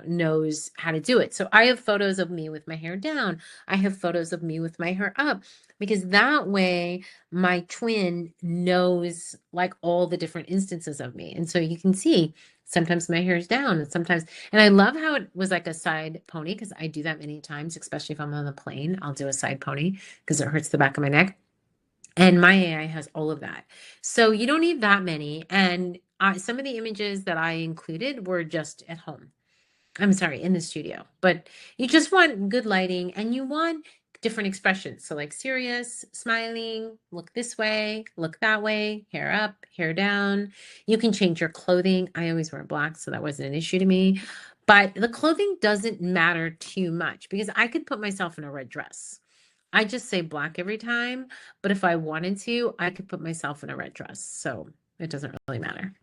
knows how to do it. So I have photos of me with my hair down. I have photos of me with my hair up because that way my twin knows like all the different instances of me. And so you can see sometimes my hair is down and sometimes, and I love how it was like a side pony because I do that many times, especially if I'm on the plane, I'll do a side pony because it hurts the back of my neck. And my AI has all of that. So you don't need that many. And some of the images that I included were just at home. I'm sorry, in the studio. But you just want good lighting and you want different expressions. So like serious, smiling, look this way, look that way, hair up, hair down. You can change your clothing. I always wear black, so that wasn't an issue to me. But the clothing doesn't matter too much because I could put myself in a red dress. I just say black every time, but if I wanted to, I could put myself in a red dress. So it doesn't really matter.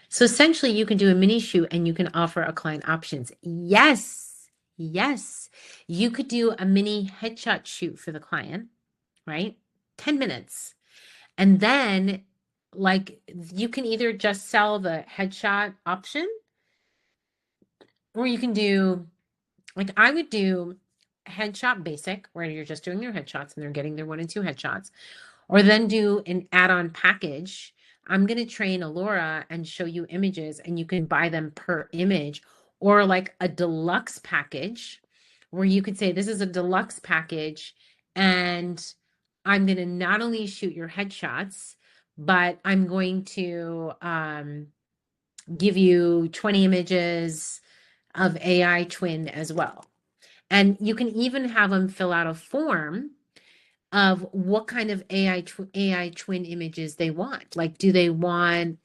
So essentially, you can do a mini shoot and you can offer a client options. Yes, yes. You could do a mini headshot shoot for the client, right? 10 minutes. And then, like, you can either just sell the headshot option or you can do, like, I would do headshot basic, where you're just doing your headshots and they're getting their 1 and 2 headshots. Or then do an add-on package. I'm going to train Alora and show you images and you can buy them per image, or like a deluxe package where you could say, this is a deluxe package and I'm going to not only shoot your headshots, but I'm going to give you 20 images of AI twin as well. And you can even have them fill out a form of what kind of AI twin images they want. Like, do they want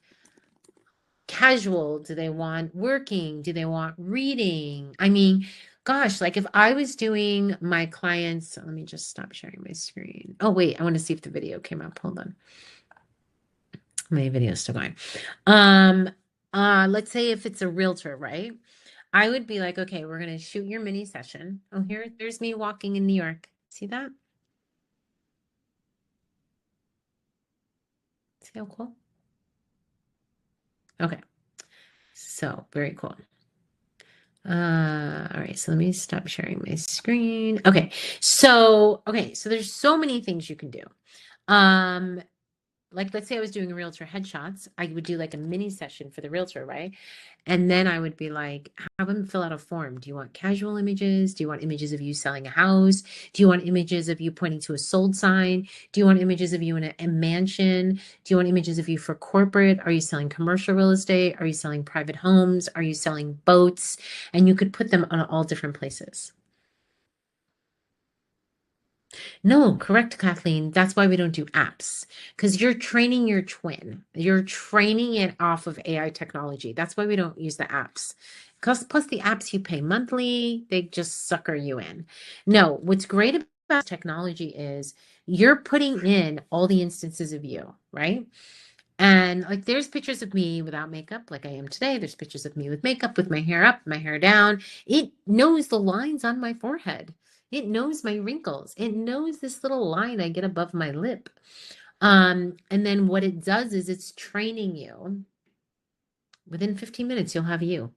casual? Do they want working? Do they want reading? I mean, gosh, like if I was doing my clients, let me just stop sharing my screen. Oh, wait, I want to see if the video came up. Hold on. My video's still going. Let's say if it's a realtor, right? I would be like, okay, we're gonna shoot your mini session. Oh, there's me walking in New York. See that? See how cool? Okay. So very cool. All right, so let me stop sharing my screen. So there's so many things you can do. Like let's say I was doing realtor headshots, I would do like a mini session for the realtor, right? And then I would be like, have them fill out a form. Do you want casual images? Do you want images of you selling a house? Do you want images of you pointing to a sold sign? Do you want images of you in a mansion? Do you want images of you for corporate? Are you selling commercial real estate? Are you selling private homes? Are you selling boats? And you could put them on all different places. No, correct, Kathleen. That's why we don't do apps because you're training your twin. You're training it off of AI technology. That's why we don't use the apps. Because plus the apps you pay monthly, they just sucker you in. No, what's great about technology is you're putting in all the instances of you, right? And like there's pictures of me without makeup, like I am today. There's pictures of me with makeup, with my hair up, my hair down. It knows the lines on my forehead. It knows my wrinkles. It knows this little line I get above my lip. And then what it does is it's training you. Within 15 minutes, you'll have you.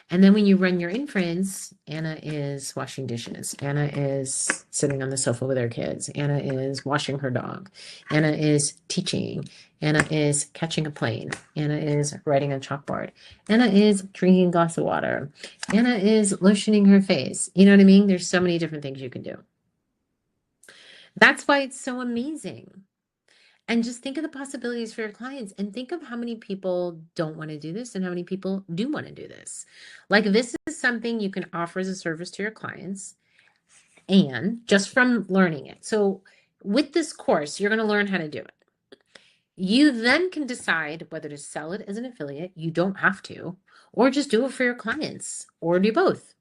And then when you run your inference, Anna is washing dishes. Anna is sitting on the sofa with her kids. Anna is washing her dog. Anna is teaching. Anna is catching a plane. Anna is writing on chalkboard. Anna is drinking a glass of water. Anna is lotioning her face. You know what I mean? There's so many different things you can do. That's why it's so amazing. And just think of the possibilities for your clients and think of how many people don't want to do this and how many people do want to do this. Like this is something you can offer as a service to your clients and just from learning it. So with this course, you're going to learn how to do it. You then can decide whether to sell it as an affiliate. You don't have to, or just do it for your clients or do both.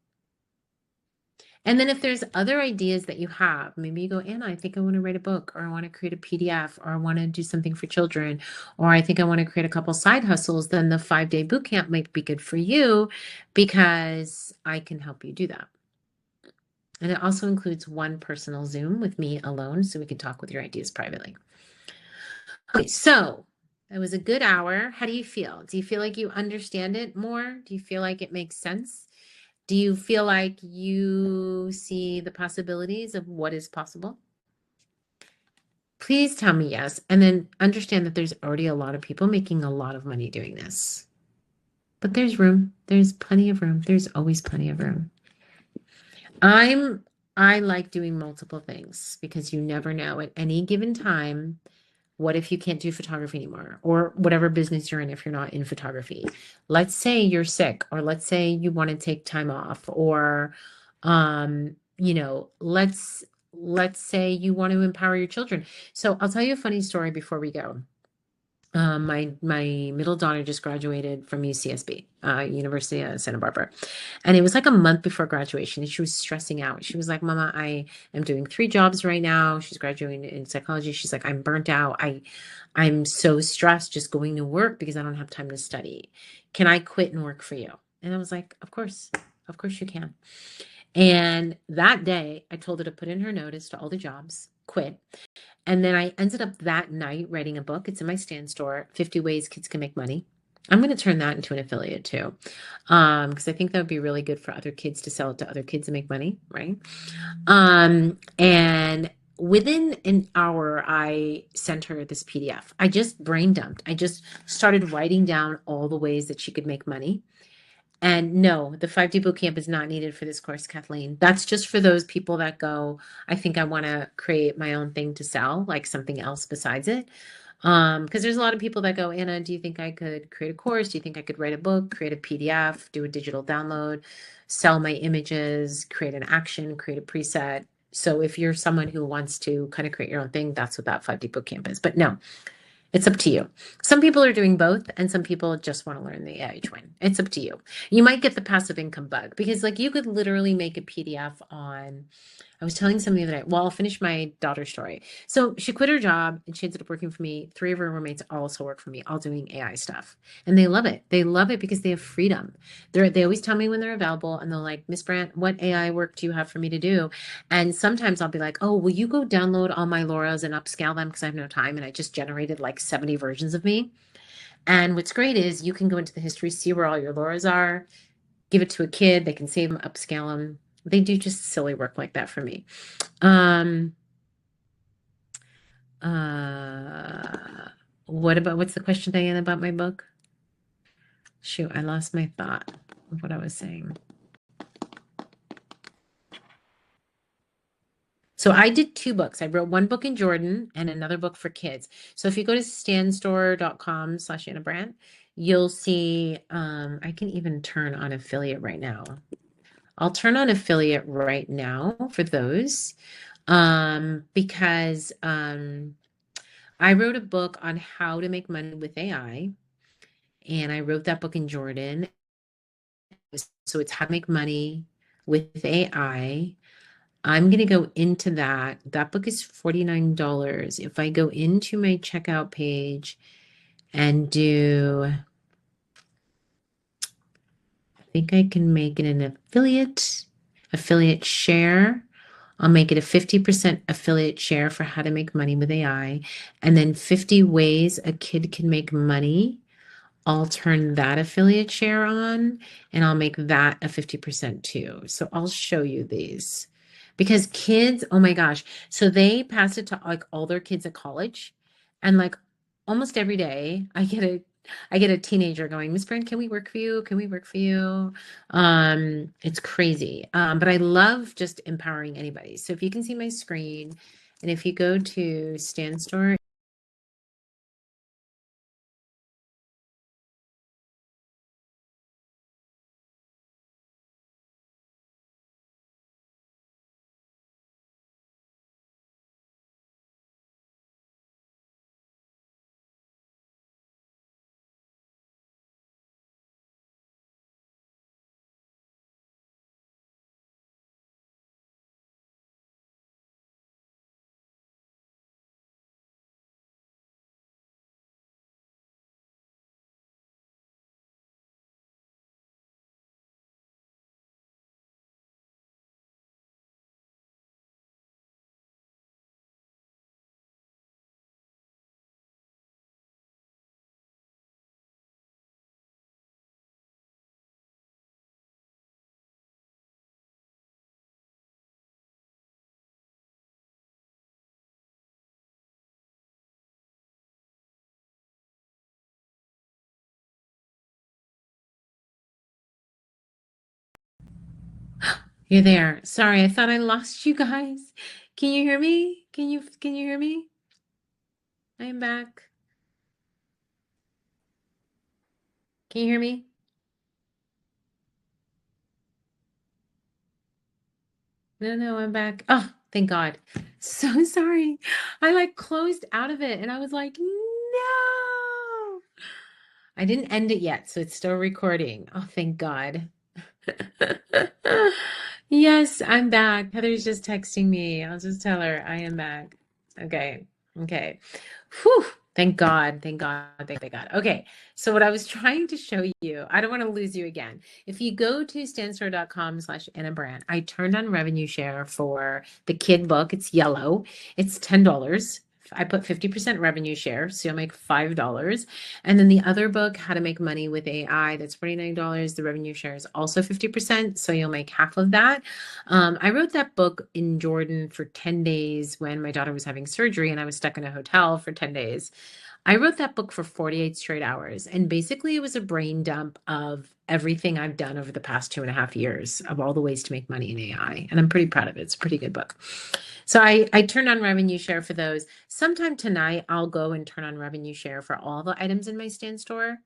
And then if there's other ideas that you have, maybe you go, Anna, I think I want to write a book, or I want to create a PDF, or I want to do something for children, or I think I want to create a couple side hustles, then the 5-day boot camp might be good for you because I can help you do that. And it also includes one personal Zoom with me alone so we can talk with your ideas privately. Okay, so it was a good hour. How do you feel? Do you feel like you understand it more? Do you feel like it makes sense? Do you feel like you see the possibilities of what is possible? Please tell me yes. And then understand that there's already a lot of people making a lot of money doing this. But there's room. There's plenty of room. There's always plenty of room. I'm I like doing multiple things because you never know at any given time. What if you can't do photography anymore or whatever business you're in if you're not in photography? Let's say you're sick or let's say you want to take time off or let's say you want to empower your children. So I'll tell you a funny story before we go. My middle daughter just graduated from UCSB, University of Santa Barbara, and it was like a month before graduation, and she was stressing out. She was like, "Mama, I am doing 3 jobs right now." She's graduating in psychology. She's like, "I'm burnt out. I'm so stressed just going to work because I don't have time to study. Can I quit and work for you?" And I was like, of course you can." And that day, I told her to put in her notice to all the jobs, quit. And then I ended up that night writing a book. It's in my stand store, 50 Ways Kids Can Make Money. I'm going to turn that into an affiliate too, because I think that would be really good for other kids to sell it to other kids and make money, right? And within an hour, I sent her this PDF. I just brain dumped. I just started writing down all the ways that she could make money. And no, the 5D boot camp is not needed for this course, Kathleen. That's just for those people that go, I think I want to create my own thing to sell, like something else besides it. Because there's a lot of people that go, Anna, do you think I could create a course? Do you think I could write a book, create a PDF, do a digital download, sell my images, create an action, create a preset? So if you're someone who wants to kind of create your own thing, that's what that 5D boot camp is. But no, it's up to you. Some people are doing both, and some people just want to learn the AI twin. It's up to you. You might get the passive income bug because, like, you could literally make a PDF on. I was telling somebody the other day, well, I'll finish my daughter's story. So she quit her job and she ended up working for me. 3 of her roommates also work for me, all doing AI stuff. And they love it. They love it because they have freedom. They always tell me when they're available and they're like, Miss Brandt, what AI work do you have for me to do? And sometimes I'll be like, oh, will you go download all my Lauras and upscale them because I have no time. And I just generated like 70 versions of me. And what's great is you can go into the history, see where all your Lauras are, give it to a kid. They can save them, upscale them. They do just silly work like that for me. Um, uh, what's the question, Diane, about my book? Shoot, I lost my thought of what I was saying. So I did 2 books. I wrote 1 book in Jordan and another book for kids. So if you go to standstore.com/Anna Brandt, you'll see, I can even turn on affiliate right now. I'll turn on affiliate right now for those, because I wrote a book on how to make money with AI, and I wrote that book in Jordan. So it's how to make money with AI. I'm going to go into that. That book is $49. If I go into my checkout page and do, I think I can make it an affiliate share. I'll make it a 50% affiliate share for how to make money with AI, and then 50 ways a kid can make money. I'll turn that affiliate share on and I'll make that a 50% too. So I'll show you these because kids, oh my gosh. So they pass it to like all their kids at college, and like almost every day I get a teenager going, Miss Brand, can we work for you? Can we work for you? It's crazy. But I love just empowering anybody. So if you can see my screen and if you go to Stand Store, You're there. Sorry, I thought I lost you guys. Can you hear me? Can you hear me? I am back. Can you hear me? No, no, I'm back. Oh, thank God. So sorry. I like closed out of it and I was like, no. I didn't end it yet, so it's still recording. Oh, thank God. Yes, I'm back. Heather's just texting me. I'll just tell her I am back. Okay. Okay. Whew. Thank God. Thank God. Thank God. Okay. So what I was trying to show you, I don't want to lose you again. If you go to stanstore.com/Anna Brandt, I turned on revenue share for the kid book. It's yellow. It's $10. I put 50% revenue share, so you'll make $5. And then the other book, How to Make Money with AI, that's $49. The revenue share is also 50%, so you'll make half of that. I wrote that book in Jordan for 10 days when my daughter was having surgery and I was stuck in a hotel for 10 days. I wrote that book for 48 straight hours. And basically, it was a brain dump of everything I've done over the past 2.5 years of all the ways to make money in AI. And I'm pretty proud of it. It's a pretty good book. So I turned on revenue share for those. Sometime tonight, I'll go and turn on revenue share for all the items in my stand store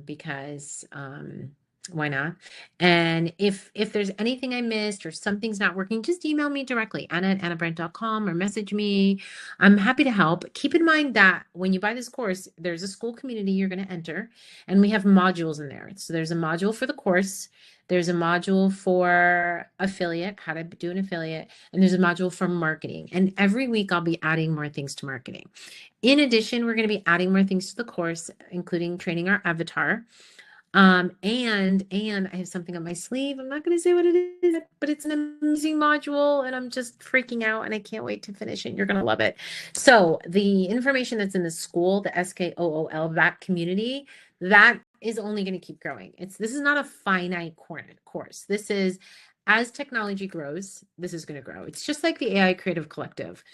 because why not? And if there's anything I missed or something's not working, just email me directly, Anna@AnnaBrandt.com, or message me. I'm happy to help. Keep in mind that when you buy this course, there's a school community you're going to enter, and we have modules in there. So there's a module for the course. There's a module for affiliate, how to do an affiliate, and there's a module for marketing. And every week I'll be adding more things to marketing. In addition, we're going to be adding more things to the course, including training our avatar. And I have something on my sleeve. I'm not going to say what it is, but it's an amazing module, and I'm just freaking out, and I can't wait to finish it. You're going to love it. So the information that's in the school, the SKOOL, that community, that is only going to keep growing. This is not a finite course. This is, as technology grows, this is going to grow. It's just like the AI Creative Collective.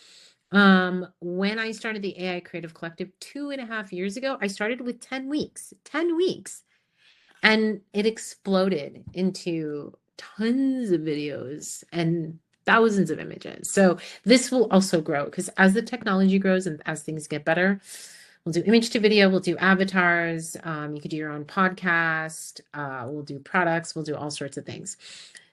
When I started the AI Creative Collective 2.5 years ago, I started with 10 weeks, 10 weeks. And it exploded into tons of videos and thousands of images. So this will also grow because as the technology grows and as things get better, we'll do image to video, we'll do avatars, you could do your own podcast, we'll do products, we'll do all sorts of things.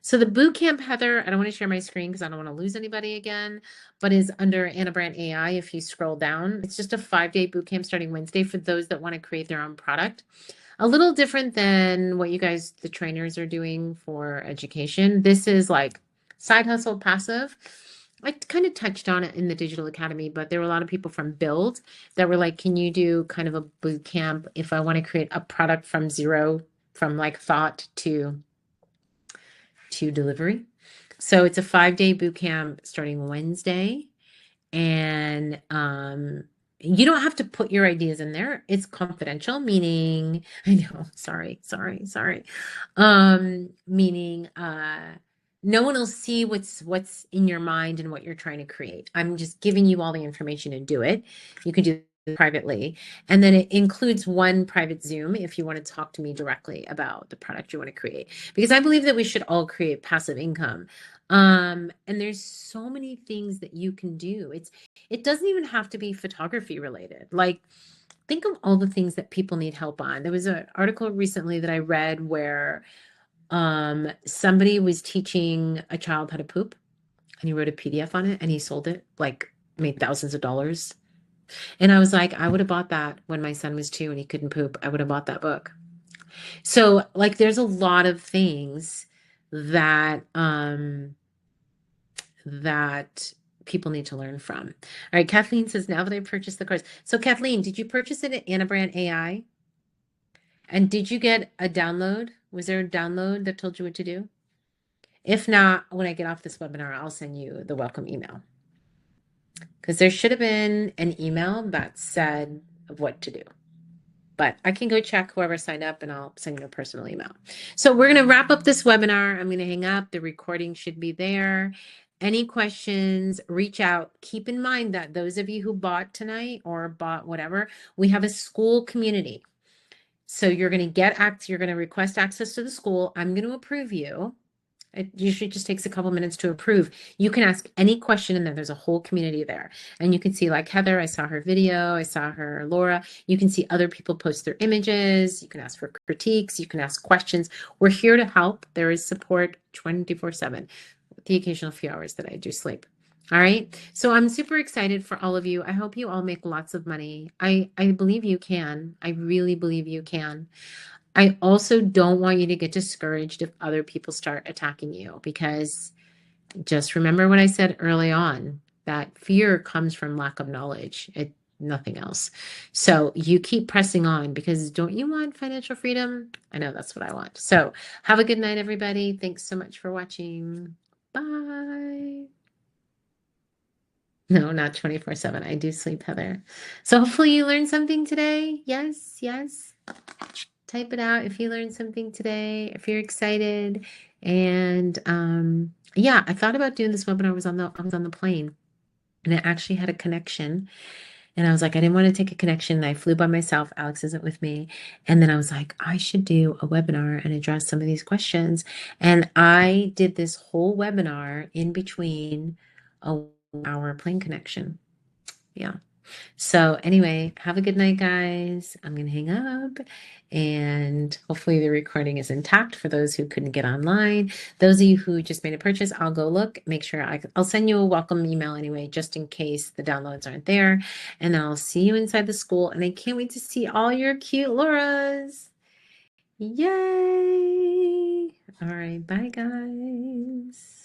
So the boot camp, Heather, I don't want to share my screen because I don't want to lose anybody again, but is under Anna Brandt AI. If you scroll down, it's just a 5-day boot camp starting Wednesday for those that want to create their own product. A little different than what you guys, the trainers, are doing for education. This is like side hustle passive. I kind of touched on it in the Digital Academy, but there were a lot of people from Build that were like, can you do kind of a boot camp if I want to create a product from zero, from like thought to delivery? So it's a 5-day boot camp starting Wednesday. And you don't have to put your ideas in there. It's confidential, meaning, I know, sorry. Meaning no one will see what's in your mind and what you're trying to create. I'm just giving you all the information to do it. You can do it privately. And then it includes one private Zoom if you want to talk to me directly about the product you want to create. Because I believe that we should all create passive income. And there's so many things that you can do. It doesn't even have to be photography related. Like, think of all the things that people need help on. There was an article recently that I read where somebody was teaching a child how to poop, and he wrote a PDF on it and he sold it, like made thousands of dollars. And I was like, I would have bought that when my son was 2 and he couldn't poop. I would have bought that book. So like there's a lot of things that that people need to learn from. All right, Kathleen says, now that I purchased the course. So Kathleen, did you purchase it at Anna Brandt AI? And did you get a download? Was there a download that told you what to do? If not, when I get off this webinar, I'll send you the welcome email. Because there should have been an email that said what to do. But I can go check whoever signed up and I'll send you a personal email. So we're going to wrap up this webinar. I'm going to hang up. The recording should be there. Any questions, reach out. Keep in mind that those of you who bought tonight or bought whatever, we have a school community. So you're going to request access to the school. I'm going to approve you. It usually just takes a couple minutes to approve. You can ask any question in there. There's a whole community there. And you can see like Heather, I saw her video, I saw her, Laura. You can see other people post their images. You can ask for critiques. You can ask questions. We're here to help. There is support 24/7, with the occasional few hours that I do sleep. All right. So I'm super excited for all of you. I hope you all make lots of money. I believe you can. I really believe you can. I also don't want you to get discouraged if other people start attacking you, because just remember what I said early on, that fear comes from lack of knowledge, nothing else. So you keep pressing on, because don't you want financial freedom? I know that's what I want. So have a good night, everybody. Thanks so much for watching. Bye. No, not 24/7. I do sleep, Heather. So hopefully you learned something today. Yes, yes. Type it out if you learned something today, if you're excited. And yeah, I thought about doing this webinar. I was on the plane, and it actually had a connection. And I was like, I didn't want to take a connection. And I flew by myself. Alex isn't with me. And then I was like, I should do a webinar and address some of these questions. And I did this whole webinar in between a hour plane connection. Yeah. So anyway, have a good night, guys. I'm going to hang up, and hopefully the recording is intact for those who couldn't get online. Those of you who just made a purchase, I'll go look, make sure I'll send you a welcome email anyway, just in case the downloads aren't there. And then I'll see you inside the school. And I can't wait to see all your cute Lauras. Yay. All right. Bye, guys.